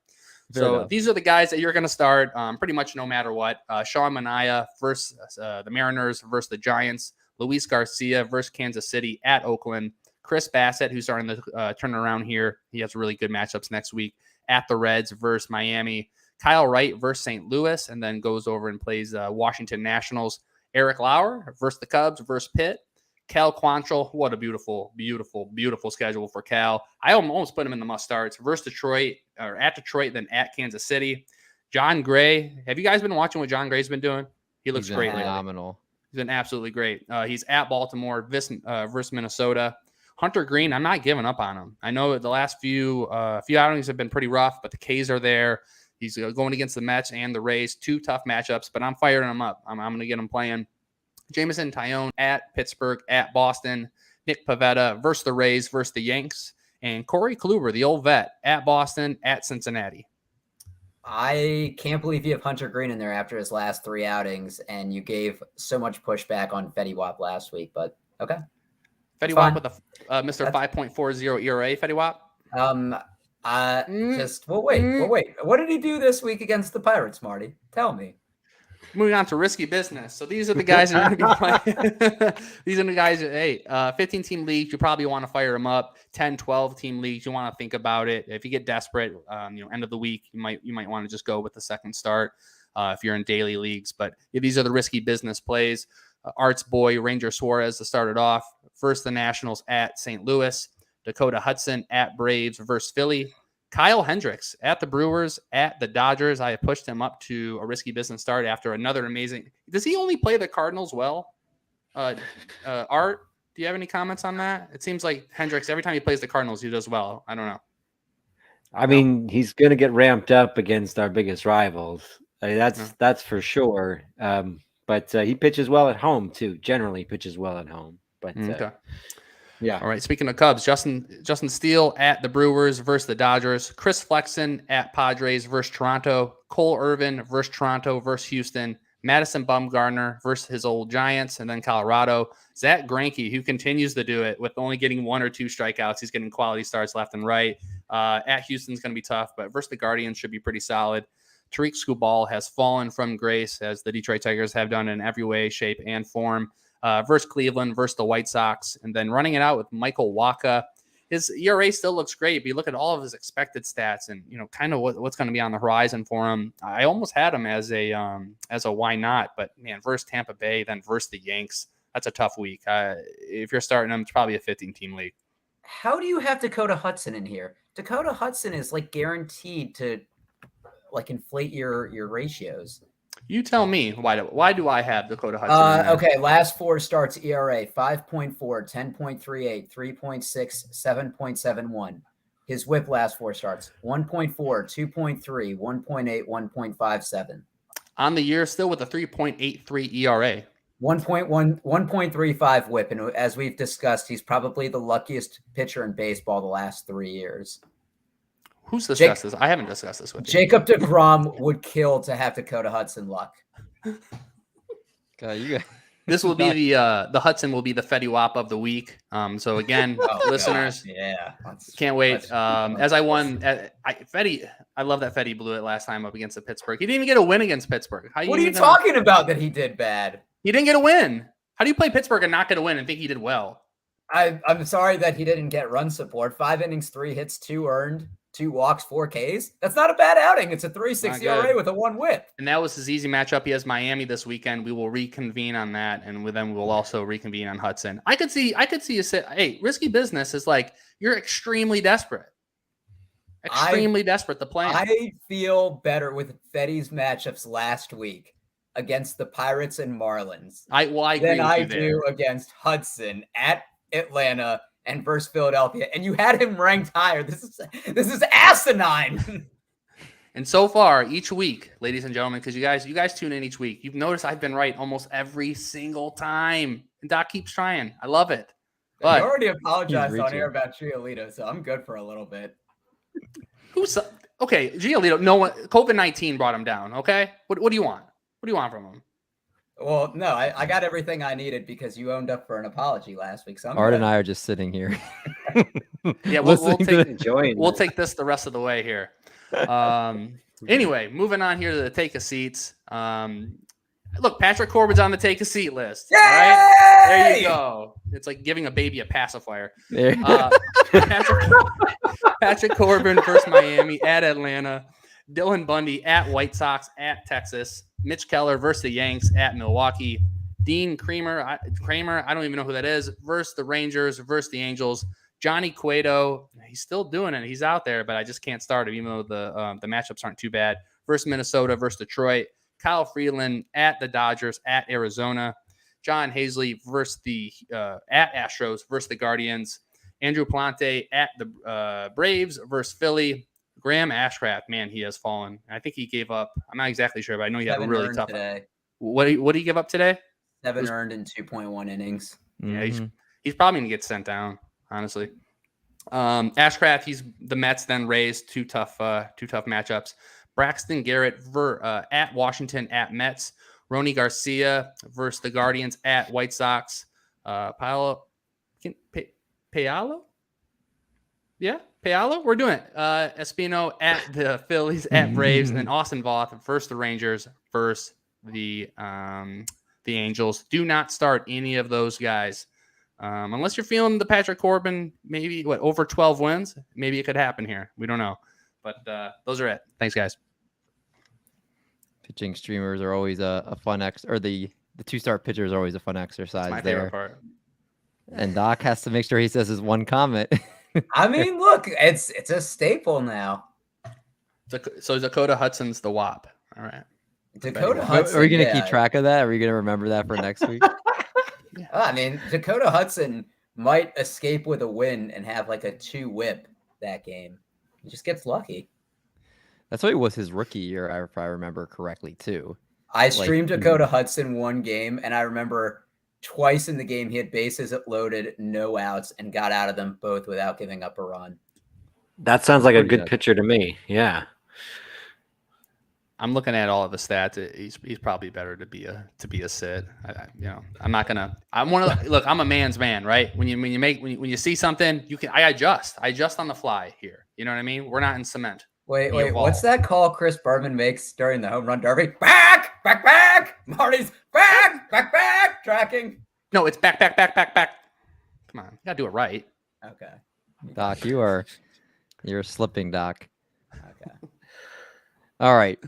Fair
So
enough.
these are the guys that you're going to start pretty much no matter what. Sean Manaea versus the Mariners versus the Giants. Luis Garcia versus Kansas City at Oakland. Chris Bassett, who's starting to turn around here. He has really good matchups next week at the Reds versus Miami. Kyle Wright versus St. Louis, and then goes over and plays Washington Nationals. Eric Lauer versus the Cubs versus Pitt. Cal Quantrill, what a beautiful, beautiful, beautiful schedule for Cal. I almost put him in the must starts versus Detroit, or at Detroit, then at Kansas City. John Gray, have you guys been watching what John Gray's been doing? He looks great.
Phenomenal.
He's been absolutely great. He's at Baltimore versus Minnesota. Hunter Green, I'm not giving up on him. I know the last few outings have been pretty rough, but the K's are there. He's going against the Mets and the Rays, 2 tough matchups, but I'm firing him up. I'm going to get him playing. Jameson Taillon at Pittsburgh, at Boston. Nick Pivetta versus the Rays versus the Yanks. And Corey Kluber, the old vet, at Boston, at Cincinnati.
I can't believe you have Hunter Green in there after his last 3 outings, and you gave so much pushback on Fetty Wap last week, but okay.
Fetty Wap with a Mr. 5.40 ERA, Fetty Wap?
Wait. What did he do this week against the Pirates, Marty? Tell me.
Moving on to risky business. So these are the guys that are going to be playing. These are the guys that, 15-team leagues, you probably want to fire them up. 10, 12-team leagues, you want to think about it. If you get desperate, end of the week, you might want to just go with the second start if you're in daily leagues. But these are the risky business plays. Art's boy, Ranger Suarez, to start it off. First, the Nationals at St. Louis. Dakota Hudson at Braves versus Philly. Kyle Hendricks at the Brewers, at the Dodgers. I pushed him up to a risky business start after another amazing. Does he only play the Cardinals well? Art, do you have any comments on that? It seems like Hendricks, every time he plays the Cardinals, he does well. I don't know.
I mean, he's going to get ramped up against our biggest rivals. I mean, that's for sure. But he pitches well at home too. Generally pitches well at home. But
okay.
Yeah.
All right. Speaking of Cubs, Justin Steele at the Brewers versus the Dodgers. Chris Flexen at Padres versus Toronto. Cole Irvin versus Toronto versus Houston. Madison Bumgarner versus his old Giants, and then Colorado. Zach Greinke, who continues to do it with only getting 1 or 2 strikeouts. He's getting quality starts left and right. At Houston's going to be tough, but versus the Guardians should be pretty solid. Tariq Skubal has fallen from grace, as the Detroit Tigers have done in every way, shape, and form. Versus Cleveland, versus the White Sox, and then running it out with Michael Wacha. His ERA still looks great, but you look at all of his expected stats and kind of what's going to be on the horizon for him. I almost had him as a why not, but man, versus Tampa Bay, then versus the Yanks, that's a tough week. If you're starting him, it's probably a 15-team league.
How do you have Dakota Hudson in here? Dakota Hudson is like guaranteed to like inflate your ratios.
You tell me, why do I have Dakota Hudson?
Okay, last 4 starts ERA 5.4, 10.38, 3.6, 7.71. His whip last 4 starts 1.4, 2.3, 1.8, 1.57.
On the year, still with a 3.83 ERA.
1.35 whip, and as we've discussed, he's probably the luckiest pitcher in baseball the last 3 years.
Who's discussed this? I haven't discussed this with you.
Jacob deGrom would kill to have Dakota Hudson luck.
God,
this will be the Hudson will be the Fetty Wap of the week. So again, listeners, can't wait. As I won, Fetty, I love that Fetty blew it last time up against the Pittsburgh. He didn't even get a win against Pittsburgh.
What are you talking about that he did bad?
He didn't get a win. How do you play Pittsburgh and not get a win and think he did well?
I'm sorry that he didn't get run support. 5 innings, 3 hits, 2 earned. 2 walks, 4 Ks. That's not a bad outing. It's a 3.6 ERA with a 1 whip.
And that was his easy matchup. He has Miami this weekend. We will reconvene on that, and then we will also reconvene on Hudson. I could see you say, hey, risky business is like you're extremely desperate. Desperate to play.
I feel better with Fetty's matchups last week against the Pirates and Marlins
than
I do against Hudson at Atlanta and versus Philadelphia, and you had him ranked higher. This is asinine.
And so far, each week, ladies and gentlemen, because you guys tune in each week, you've noticed I've been right almost every single time. And Doc keeps trying. I love it. But
you already apologized on air about Giolito, so I'm good for a little bit.
Okay, Giolito, no one, COVID-19 brought him down, okay? What do you want? What do you want from him?
Well, no, I got everything I needed because you owned up for an apology last week. So
Art and I are just sitting here.
Yeah, we'll take this the rest of the way here. Anyway, moving on here to the take a seats. Look, Patrick Corbin's on the take a seat list.
Yay!
All right, there you go. It's like giving a baby a pacifier. Patrick Corbin versus Miami at Atlanta. Dylan Bundy at White Sox at Texas. Mitch Keller versus the Yanks at Milwaukee. Dean Kramer, I don't even know who that is, versus the Rangers versus the Angels. Johnny Cueto, he's still doing it. He's out there, but I just can't start him, even though the matchups aren't too bad. Versus Minnesota versus Detroit. Kyle Freeland at the Dodgers at Arizona. John Hazley versus the at Astros versus the Guardians. Andrew Plante at the Braves versus Philly. Graham Ashcraft, man, he has fallen. I think he gave up. I'm not exactly sure, but I know he had a really tough.
Today.
What did he give up today?
7 earned in 2.1 innings.
Yeah, he's probably gonna get sent down, honestly. Ashcraft, the Mets then raised two tough matchups. Braxton Garrett at Washington at Mets. Ronny Garcia versus the Guardians at White Sox. Paolo? Yeah, Paolo? We're doing it. Espino at the Phillies at Braves. And then Austin Voth versus the Rangers versus the Angels. Do not start any of those guys. Unless you're feeling the Patrick Corbin, maybe over 12 wins. Maybe it could happen here. We don't know. But those are it. Thanks, guys.
Pitching streamers are always a fun or the 2-start pitchers are always a fun exercise.
That's my favorite part.
And Doc has to make sure he says his one comment.
I mean, look, it's a staple now.
So Dakota Hudson's the WAP. All right.
Dakota Hudson.
Are we going to keep track of that? Are we going to remember that for next week?
I mean, Dakota Hudson might escape with a win and have like a 2 whip that game. He just gets lucky.
That's what it was his rookie year, if I remember correctly, too.
I streamed Dakota Hudson one game, and I remember twice in the game he had bases loaded, no outs, and got out of them both without giving up a run.
That sounds like a good pitcher to me. Yeah.
I'm looking at all of the stats. He's probably better to be a sit. I'm not gonna. Look. I'm a man's man, right? When you see something, I adjust. I adjust on the fly here. You know what I mean? We're not in cement.
Wait. What's that call Chris Berman makes during the home run derby? Back. Marty's back. Tracking.
No, it's back. Come on, you gotta do it right.
Okay.
Doc, you're slipping, Doc.
Okay.
All right.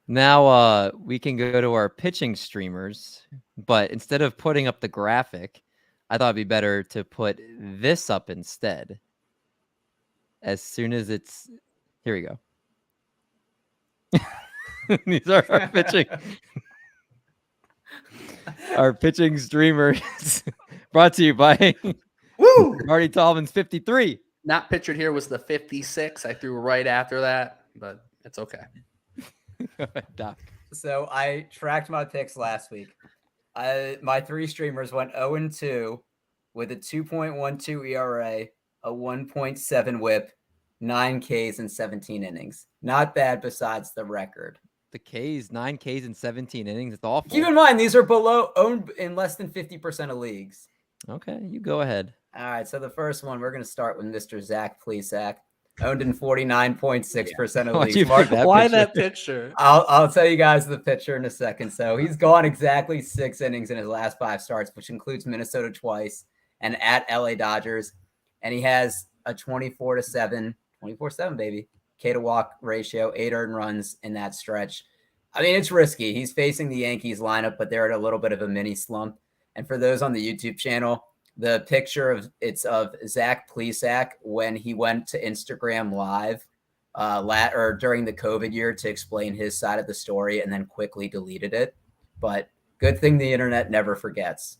Now we can go to our pitching streamers, but instead of putting up the graphic, I thought it'd be better to put this up instead. As soon as it's here we go. These are our pitching streamers brought to you by Marty Tallman's 53.
Not pictured here was the 56. I threw right after that, but it's okay.
Doc.
So I tracked my picks last week. My 3 streamers went 0-2 with a 2.12 ERA, a 1.7 WHIP, 9 Ks in 17 innings. Not bad besides the record.
The Ks, 9 Ks in 17 innings. It's awful.
Keep in mind, these are owned in less than 50% of leagues.
Okay, you go ahead.
All right, so the first one, we're going to start with Mr. Zach Plesac. Owned in 49.6% of leagues.
Why that picture?
I'll tell you guys the picture in a second. So he's gone exactly 6 innings in his last 5 starts, which includes Minnesota twice and at LA Dodgers. And he has a 24-7, baby, K to walk ratio, 8 earned runs in that stretch. I mean, it's risky. He's facing the Yankees lineup, but they're at a little bit of a mini slump. And for those on the YouTube channel, the picture of Zach Plesac when he went to Instagram Live during the COVID year to explain his side of the story and then quickly deleted it. But good thing the internet never forgets.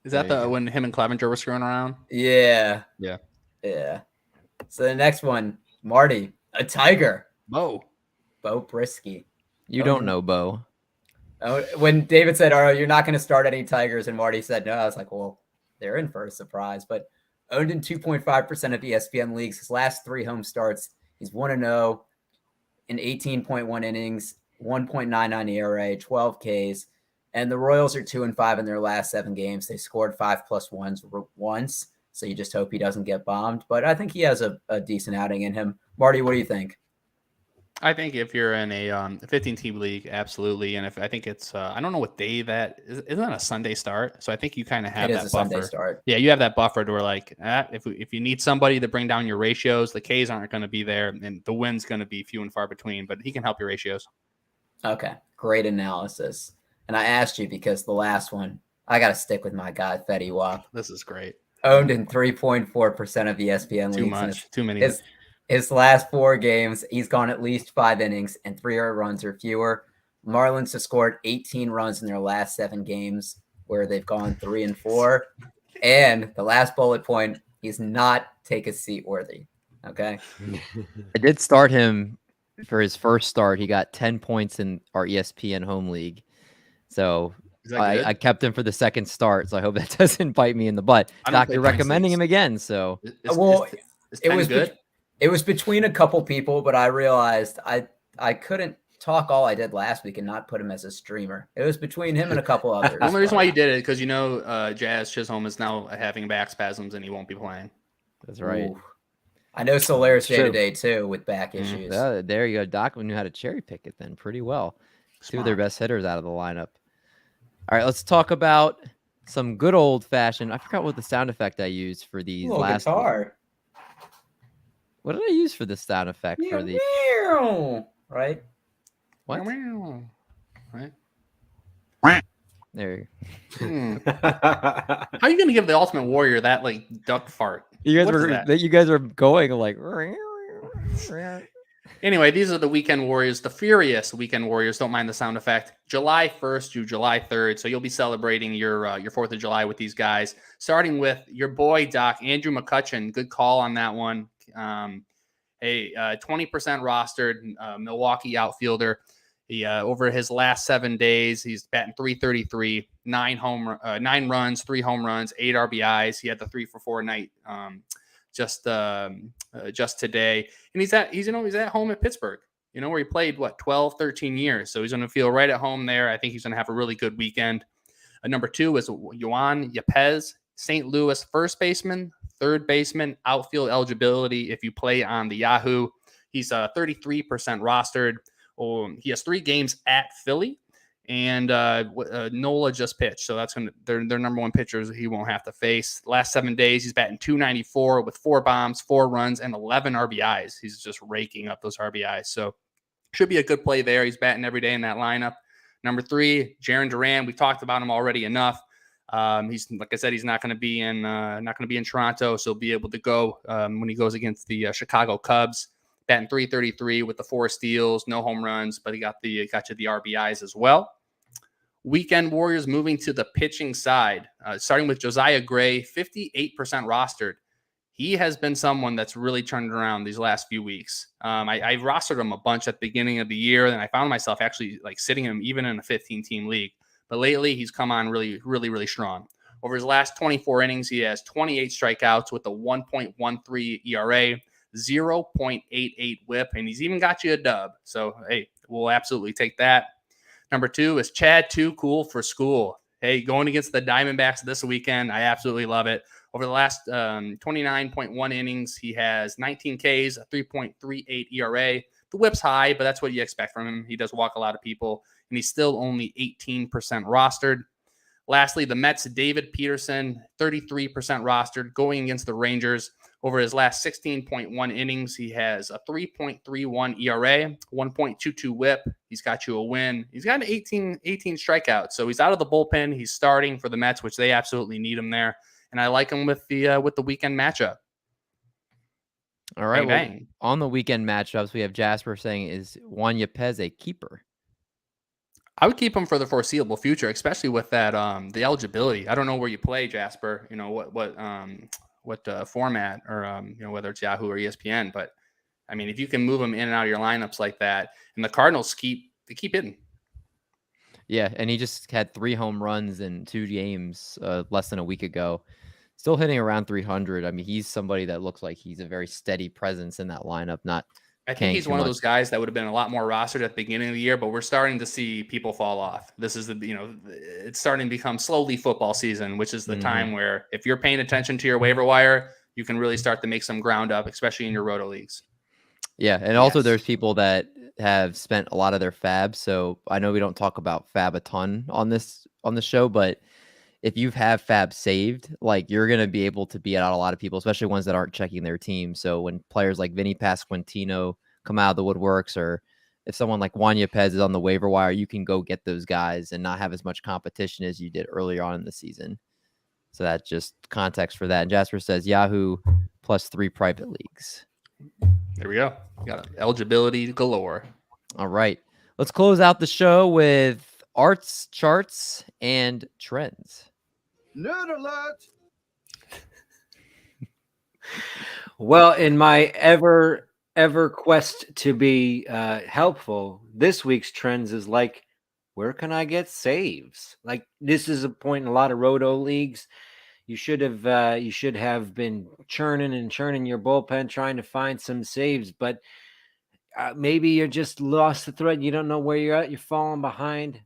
Is that when him and Clevenger were screwing around?
Yeah. So the next one, Marty, a Tiger.
Bo
Brisky.
You don't know Bo.
Oh, when David said, "Oh, you're not going to start any Tigers," and Marty said no, I was like, "Well, they're in for a surprise." But owned in 2.5% of ESPN leagues. His last 3 home starts, he's 1-0 in 18.1 innings, 1.99 ERA, 12 Ks. And the Royals are 2-5 in their last 7 games. They scored 5+1s once, so you just hope he doesn't get bombed. But I think he has a decent outing in him. Marty, what do you think?
I think if you're in a 15-team league, absolutely. And if I think it's, I don't know what day that is. Isn't that a Sunday start? So I think you kind of have that buffer.
Sunday start.
Yeah, you have that buffer to where like, if you need somebody to bring down your ratios, the Ks aren't going to be there, and the win's going to be few and far between. But he can help your ratios.
Okay, great analysis. And I asked you because the last one, I got to stick with my guy, Fetty Wap.
This is great.
Owned in 3.4% of ESPN
Too
leagues.
much. Too many.
His last 4 games, he's gone at least 5 innings and 3 earned runs or fewer. Marlins have scored 18 runs in their last 7 games, where they've gone 3-4. And the last bullet point, he's not take a seat worthy. Okay.
I did start him for his first start. He got 10 points in our ESPN home league. So I kept him for the second start. So I hope that doesn't bite me in the butt. Doctor recommending him again. So
It was between a couple people, but I realized I couldn't talk all I did last week and not put him as a streamer. It was between him and a couple others.
The only reason why you did it because Jazz Chisholm is now having back spasms and he won't be playing.
That's right.
Ooh. I know Solaris day-to-day too with back issues.
There you go. Doc knew how to cherry pick it then pretty well. Smart. 2 of their best hitters out of the lineup. All right, let's talk about some good old-fashioned. I forgot what the sound effect I used for these last.
Guitar.
What did I use for the sound effect for the?
Right.
What?
Right.
There you
go. How are you going to give the Ultimate Warrior that like duck fart?
You guys were going like.
Anyway, these are the Weekend Warriors, the furious Weekend Warriors. Don't mind the sound effect. July 1st to July 3rd. So you'll be celebrating your 4th of July with these guys. Starting with your boy, Doc, Andrew McCutchen. Good call on that one. 20% rostered Milwaukee outfielder. He over his last 7 days, he's batting .333, 9 runs, 3 home runs, 8 RBIs. He had the 3-for-4 night just today, and he's at home at Pittsburgh, where he played 12, 13 years. So he's going to feel right at home there. I think he's going to have a really good weekend. Number 2 is Yoan Yepez, St. Louis first baseman, third baseman, outfield eligibility if you play on the Yahoo. He's 33% rostered. He has 3 games at Philly, and Nola just pitched. So that's their number 1 pitchers he won't have to face. Last 7 days, he's batting .294 with 4 bombs, 4 runs, and 11 RBIs. He's just raking up those RBIs. So should be a good play there. He's batting every day in that lineup. Number 3, Jaron Duran. We talked about him already enough. He's like I said, he's not going to be in Toronto, so he'll be able to go when he goes against the Chicago Cubs. Batting .333 with the 4 steals, no home runs, but he got you the RBIs as well. Weekend Warriors moving to the pitching side, starting with Josiah Gray, 58% rostered. He has been someone that's really turned around these last few weeks. I rostered him a bunch at the beginning of the year, and I found myself actually like sitting him even in a 15-team league. But lately, he's come on really, really, really strong. Over his last 24 innings, he has 28 strikeouts with a 1.13 ERA, 0.88 whip, and he's even got you a dub. So, hey, we'll absolutely take that. Number 2 is Chad Kuhl for school. Hey, going against the Diamondbacks this weekend, I absolutely love it. Over the last 29.1 innings, he has 19 Ks, a 3.38 ERA. The whip's high, but that's what you expect from him. He does walk a lot of people, and he's still only 18% rostered. Lastly, the Mets' David Peterson, 33% rostered, going against the Rangers. Over his last 16.1 innings, he has a 3.31 ERA, 1.22 whip. He's got you a win. He's got an 18 strikeouts. So he's out of the bullpen. He's starting for the Mets, which they absolutely need him there. And I like him with the weekend matchup.
All right. Well, on the weekend matchups, we have Jasper saying, is Juan Yepez a keeper?
I would keep him for the foreseeable future, especially with that the eligibility. I don't know where you play, Jasper. What format or whether it's Yahoo or ESPN, but I mean, if you can move him in and out of your lineups like that, and the Cardinals keep hitting.
Yeah, and he just had 3 home runs in 2 games less than a week ago. Still hitting around 300. I mean, he's somebody that looks like he's a very steady presence in that lineup.
I think he's one of those guys that would have been a lot more rostered at the beginning of the year, but we're starting to see people fall off. This is it's starting to become slowly football season, which is the time where if you're paying attention to your waiver wire, you can really start to make some ground up, especially in your roto leagues.
Yeah, and also there's people that have spent a lot of their fab. So I know we don't talk about fab a ton on the show, but if you have fab saved, like you're going to be able to beat out a lot of people, especially ones that aren't checking their team. So when players like Vinny Pasquantino come out of the woodworks, or if someone like Juan Yepez is on the waiver wire, you can go get those guys and not have as much competition as you did earlier on in the season. So that's just context for that. And Jasper says Yahoo +3 private leagues.
There we go. Got eligibility galore.
All right. Let's close out the show with arts, charts, and trends.
Nerd alert!
Well, in my ever quest to be helpful, this week's trends is like, where can I get saves? Like, this is a point in a lot of roto leagues. You should have been churning your bullpen trying to find some saves, but maybe you're just lost the thread. You don't know where you're at. You're falling behind.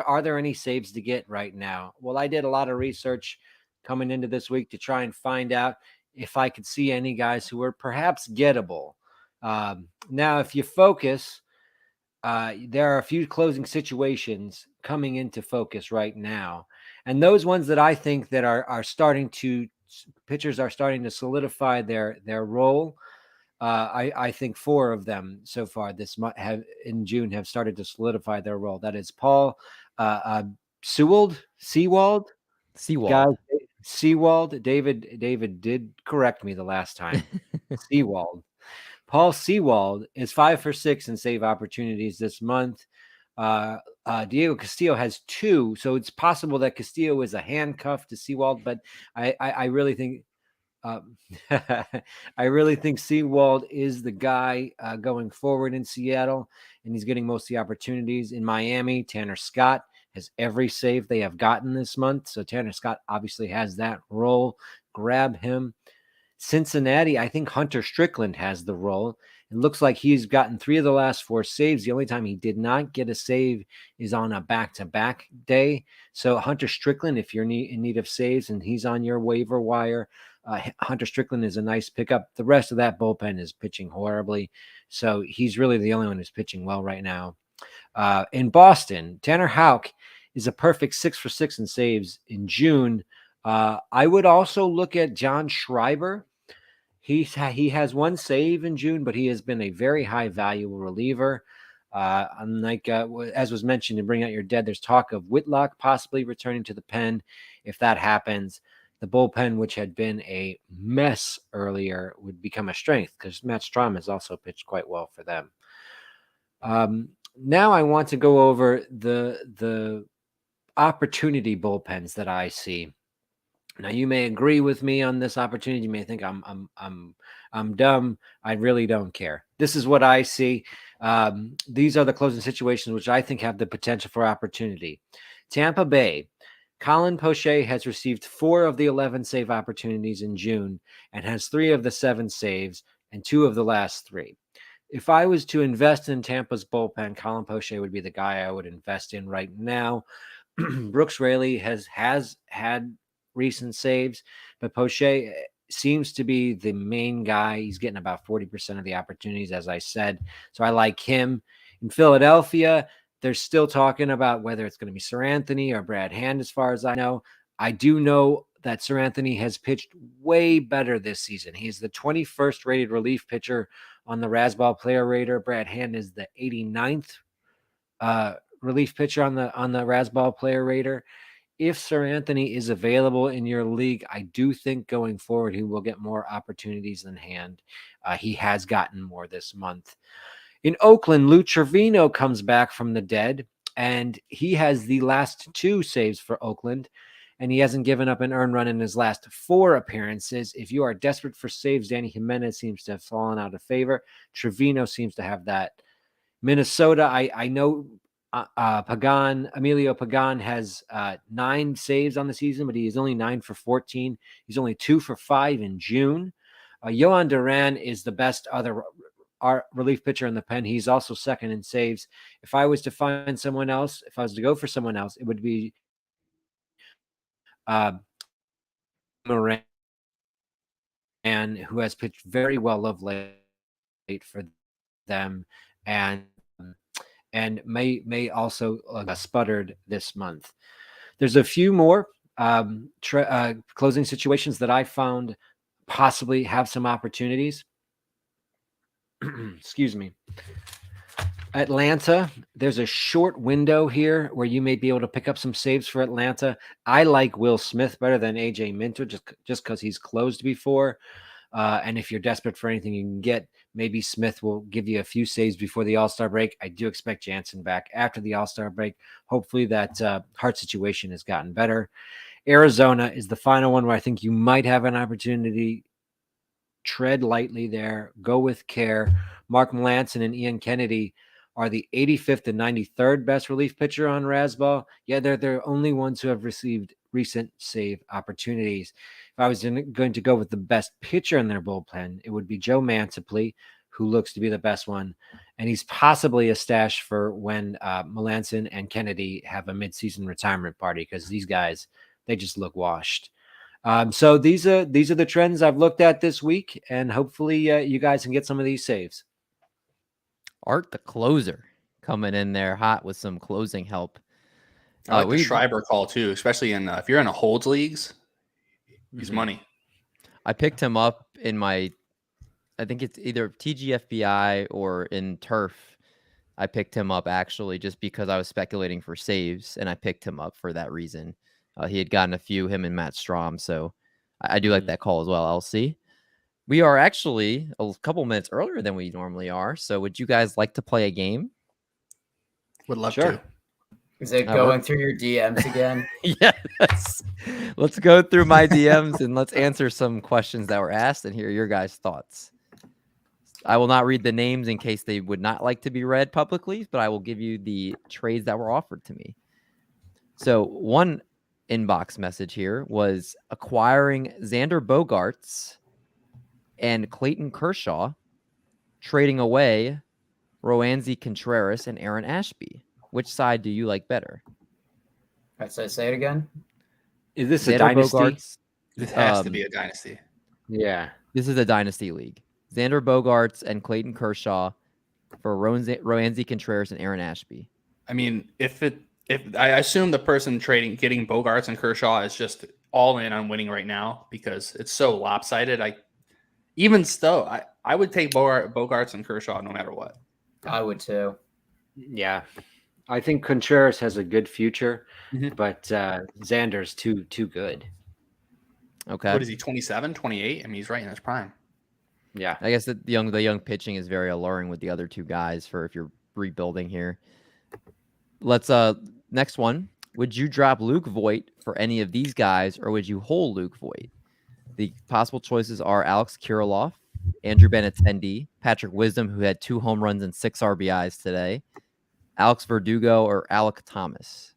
Are there any saves to get right now? Well, I did a lot of research coming into this week to try and find out if I could see any guys who were perhaps gettable. Now, if you focus, there are a few closing situations coming into focus right now. And those ones that I think that pitchers are starting to solidify their role. I think 4 of them so far this month in June have started to solidify their role. That is Paul Sewald. Guys, Sewald. David did correct me the last time. Sewald. Paul Sewald is 5 for 6 in save opportunities this month. Diego Castillo has 2, so it's possible that Castillo is a handcuff to Sewald, but I really think Sewald is the guy going forward in Seattle, and he's getting most of the opportunities. In Miami, Tanner Scott has every save they have gotten this month, so Tanner Scott obviously has that role. Grab him. Cincinnati, I think Hunter Strickland has the role. It looks like he's gotten 3 of the last 4 saves. The only time he did not get a save is on a back-to-back day. So Hunter Strickland, if you're in need of saves and he's on your waiver wire, Hunter Strickland is a nice pickup. The rest of that bullpen is pitching horribly. So he's really the only one who's pitching well right now. In Boston, Tanner Houck is a perfect 6 for 6 in saves in June. I would also look at John Schreiber. He has 1 save in June, but he has been a very high value reliever. Unlike as was mentioned in Bring Out Your Dead, there's talk of Whitlock possibly returning to the pen. If that happens, the bullpen, which had been a mess earlier, would become a strength because Matt Strahm has also pitched quite well for them. Now I want to go over the opportunity bullpens that I see. Now, you may agree with me on this opportunity. You may think I'm dumb. I really don't care. This is what I see. These are the closing situations which I think have the potential for opportunity. Tampa Bay, Colin Poche has received 4 of the 11 save opportunities in June and has 3 of the 7 saves and 2 of the last 3. If I was to invest in Tampa's bullpen, Colin Poche would be the guy I would invest in right now. Brooks Raley has had recent saves, but Poche seems to be the main guy. He's getting about 40% of the opportunities, as I said. So I like him. In Philadelphia, they're still talking about whether it's going to be Sir Anthony or Brad Hand, as far as I know. I do know that Sir Anthony has pitched way better this season. He's the 21st rated relief pitcher on the Razzball Player Rater. Brad Hand is the 89th relief pitcher on the Razzball Player Rater. If Sir Anthony is available in your league, I do think going forward he will get more opportunities than Hand. He has gotten more this month. In Oakland, Lou Trevino comes back from the dead, and he has the last 2 saves for Oakland. and he hasn't given up an earned run in his last 4 appearances. If you are desperate for saves, Danny Jimenez seems to have fallen out of favor. Trevino seems to have that. Minnesota, I know Emilio Pagan has 9 saves on the season, but he is only 9 for 14. He's only 2 for 5 in June. Yohan Duran is the best other relief pitcher in the pen. He's also second in saves. If I was to find someone else, if I was to go for someone else, it would be Moran, who has pitched very well of late for them, and may also sputtered this month. There's a few more closing situations that I found possibly have some opportunities. Excuse me. Atlanta, there's a short window here where you may be able to pick up some saves for Atlanta. I like Will Smith better than AJ Minter just because he's closed before. And if you're desperate for anything you can get, maybe Smith will give you a few saves before the All-Star break. I do expect Jansen back after the All-Star break. Hopefully that heart situation has gotten better. Arizona is the final one where I think you might have an opportunity. Tread lightly there. Go with care. Mark Melancon and Ian Kennedy are the 85th and 93rd best relief pitcher on Rasball. Yeah, they're the only ones who have received recent save opportunities. If I was going to go with the best pitcher in their bullpen, it would be Joe Mantiply, who looks to be the best one. And he's possibly a stash for when Melancon and Kennedy have a midseason retirement party, because these guys, they just look washed. So these are the trends I've looked at this week, and hopefully you guys can get some of these saves.
Art the closer coming in there hot with some closing help.
I like the Schreiber call too, especially in if you're in a holds leagues, he's money.
I picked him up in I think it's either TGFBI or in Turf. I picked him up actually just because I was speculating for saves, and I picked him up for that reason. He had gotten a few, him and Matt Strom, so I do like that call as well. LC. We are actually a couple minutes earlier than we normally are, so would you guys like to play a game?
Would love to.
Is it going through your DMs again?
Yes. Let's go through my DMs and let's answer some questions that were asked and hear your guys' thoughts. I will not read the names in case they would not like to be read publicly, but I will give you the trades that were offered to me. So one inbox message here was acquiring Xander Bogaerts and Clayton Kershaw, trading away Roansy Contreras and Aaron Ashby. Which side do you like better?
All right, so say it again.
Is this a dynasty?
Bogaerts,
This has to be a dynasty.
Yeah.
This is a dynasty league. Xander Bogaerts and Clayton Kershaw for Roansy Contreras and Aaron Ashby.
I mean, if I assume the person getting Bogaerts and Kershaw is just all in on winning right now because it's so lopsided. I would take Bogaerts and Kershaw no matter what.
I would too.
Yeah. I think Contreras has a good future, but Xander's too good.
Okay.
What is he, 27, 28? I mean, he's right in his prime.
Yeah.
I guess the young pitching is very alluring with the other two guys for if you're rebuilding here. Let's next one. Would you drop Luke Voit for any of these guys, or would you hold Luke Voit? The possible choices are Alex Kirilloff, Andrew Benintendi, Patrick Wisdom, who had 2 home runs and 6 RBIs today, Alex Verdugo, or Alec Thomas.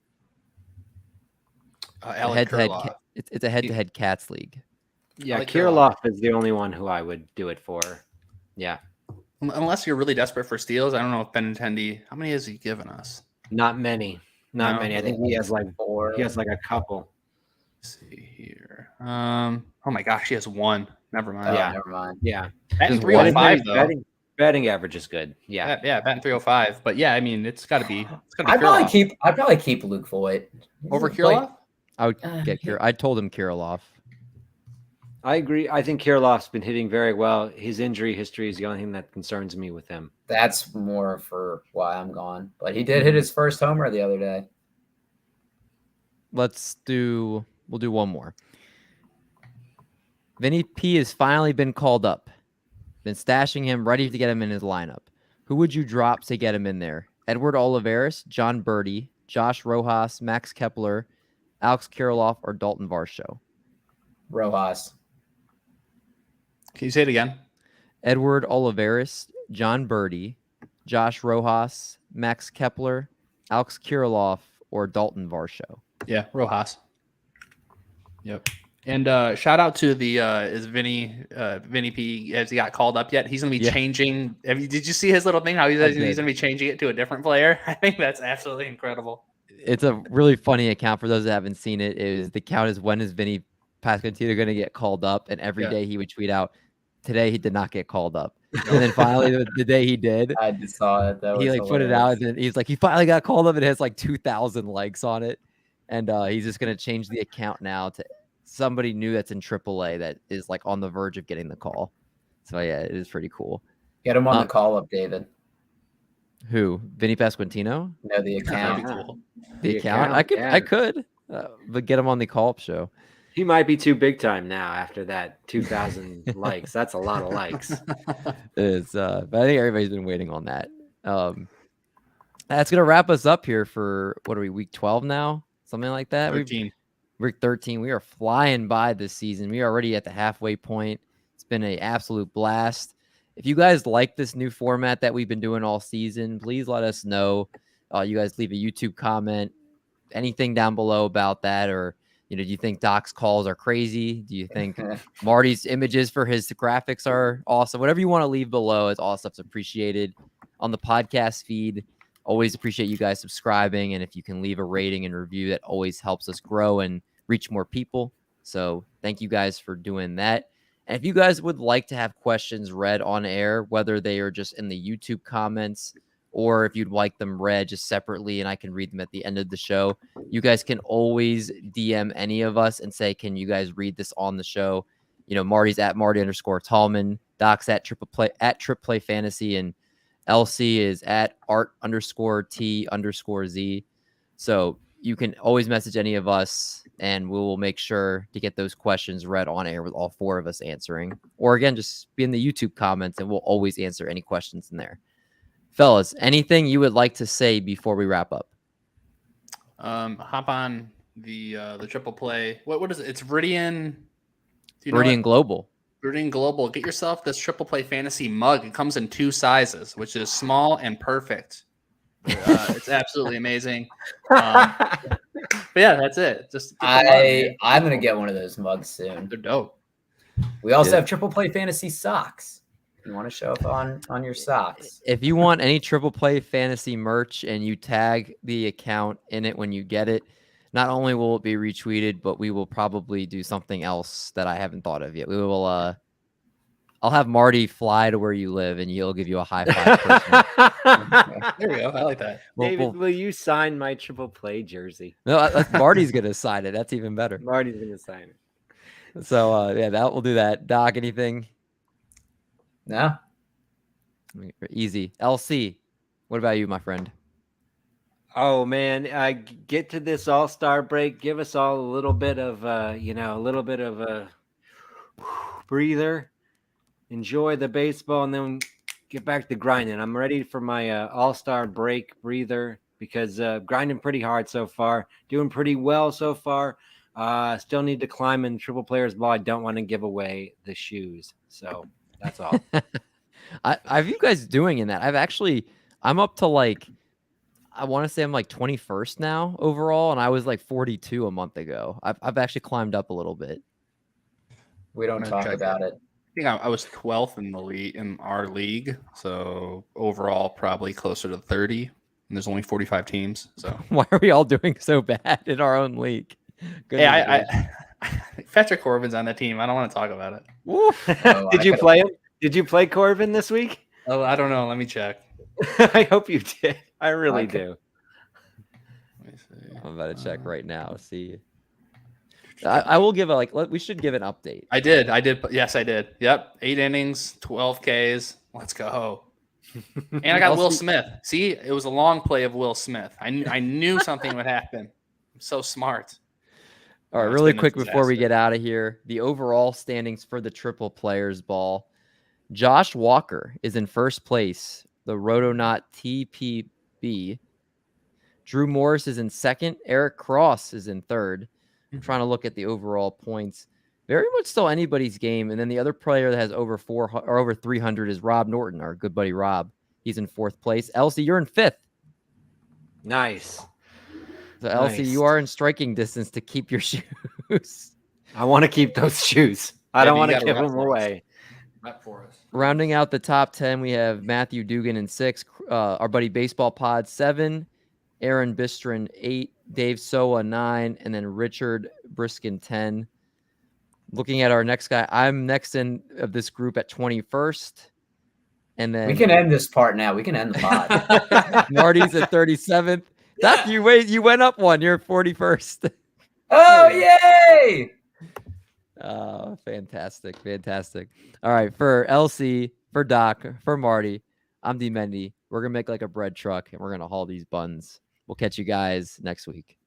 It's a head-to-head Cats league.
Yeah, like Kirilloff is the only one who I would do it for. Yeah.
Unless you're really desperate for steals. I don't know if Benintendi, how many has he given us?
Not many. Not many. I think he has like 4. He has like a couple.
Let's see here. Oh my gosh, he has 1. Never mind.
Yeah, never mind.
Yeah.
Batting 305 though.
Batting average is good. Yeah.
Yeah, batting 305. But yeah, I mean, it's gotta be
I'd probably keep Luke Voit.
Over Kirilloff?
I would get Kirilloff. I told him Kirilloff.
I agree. I think Kirilloff's been hitting very well. His injury history is the only thing that concerns me with him.
That's more for why I'm gone. But he did hit his first homer the other day.
We'll do one more. Vinny P has finally been called up. Been stashing him, ready to get him in his lineup. Who would you drop to get him in there? Edward Olivares, John Birdie, Josh Rojas, Max Kepler, Alex Kirilloff, or Dalton Varsho?
Rojas.
Can you say it again?
Edward Olivares, John Birdie, Josh Rojas, Max Kepler, Alex Kirilloff, or Dalton Varsho?
Yeah, Rojas. Yep. And shout out to the is Vinny P. Has he got called up yet? He's gonna be changing. Did you see his little thing? How he's gonna be changing it to a different player? I think that's absolutely incredible.
It's a really funny account for those that haven't seen it. The account is when is Vinny Pasquantino going to get called up? And every day he would tweet out, today he did not get called up. And then finally the day he did,
I just saw it.
He like put it out and he's like, he finally got called up. It has like 2,000 likes on it. And he's just going to change the account now to somebody new that's in AAA that is like on the verge of getting the call. So yeah, it is pretty cool.
Get him on the call up, David.
Who? Vinny Pasquantino?
No, the account.
Cool.
The account? I could, but get him on the call-up show.
He might be too big time now after that 2,000 likes. That's a lot of likes.
But I think everybody's been waiting on that. That's gonna wrap us up here for what are we, week 12 now? Something like that.
13.
Week 13. We are flying by this season. We are already at the halfway point. It's been an absolute blast. If you guys like this new format that we've been doing all season, please let us know. You guys leave a YouTube comment, anything down below about that, or do you think Doc's calls are crazy? Do you think Marty's images for his graphics are awesome? Whatever you want to leave below is all stuff's appreciated. On the podcast feed, always appreciate you guys subscribing, and if you can leave a rating and review, that always helps us grow and reach more people. So thank you guys for doing that. And if you guys would like to have questions read on air, whether they are just in the YouTube comments or if you'd like them read just separately and I can read them at the end of the show, you guys can always DM any of us and say, can you guys read this on the show? Marty's at Marty_Tallman, Doc's at Trip Play Fantasy, and LC is at Art_T_Z. So you can always message any of us and we will make sure to get those questions read on air with all four of us answering. Or again, just be in the YouTube comments and we'll always answer any questions in there. Fellas, anything you would like to say before we wrap up?
Hop on the triple play. What is it? It's Viridian.
Viridian Global.
Viridian Global. Get yourself this triple play fantasy mug. It comes in 2 sizes, which is small and perfect. It's absolutely amazing. But yeah, that's it. Just
I'm gonna get one of those mugs soon.
They're dope.
We also have triple play fantasy socks. You want to show up on your socks?
If you want any triple play fantasy merch and you tag the account in it when you get it, not only will it be retweeted, but we will probably do something else that I haven't thought of yet. We will I'll have Marty fly to where you live and he'll give you a high five.
There we go. I like that.
David, will you sign my triple play jersey?
No, Marty's gonna sign it. That's even better.
Marty's gonna sign it.
So yeah, we'll do that. Doc, anything?
No.
Easy. LC, what about you, my friend?
Oh man, get to this All-Star break. Give us all a little bit of a breather. Enjoy the baseball and then get back to grinding. I'm ready for my All-Star break breather because grinding pretty hard so far, doing pretty well so far. Still need to climb in triple players ball. I don't want to give away the shoes. So that's all.
I've you guys doing in that. I'm up to I want to say I'm 21st now overall, and I was 42 a month ago. I've actually climbed up a little bit.
We don't talk about it.
I think I was 12th in the league in our league, so overall probably closer to 30. And there's only 45 teams. So
why are we all doing so bad in our own league?
Hey, I Patrick Corbin's on the team. I don't want to talk about it.
Did you play him? Did you play Corbin this week?
Oh, I don't know. Let me check.
I hope you did. I really do.
Let me see.
I'm about to check right now. See. I will give we should give an update.
I did. Yes, I did. Yep. 8 innings, 12 Ks. Let's go. And I got Will Smith. See, it was a long play of Will Smith. I knew something would happen. I'm so smart.
All right, really quick before we get out of here, the overall standings for the triple players ball. Josh Walker is in first place, the Rotonaut TPB. Drew Morris is in second. Eric Cross is in third. I'm trying to look at the overall points. Very much still anybody's game. And then the other player that has over 300 is Rob Norton, our good buddy Rob. He's in fourth place. Elsie, you're in fifth.
Nice.
So Elsie, you are in striking distance to keep your shoes.
I want to keep those shoes. I don't want to give them away.
Rep for us.
Rounding out the top 10, we have Matthew Dugan in 6, our buddy Baseball Pod 7, Aaron Bistrin 8, Dave Soa 9, and then Richard Briskin 10. Looking at our next guy, I'm next in of this group at 21st. And then
We can end this part now. We can end the pod.
Marty's at 37th. Doc, you went up one. You're 41st.
Oh, yay!
Oh, fantastic. All right, for LC, for Doc, for Marty, I'm D Mendy. We're gonna make like a bread truck and we're gonna haul these buns. We'll catch you guys next week.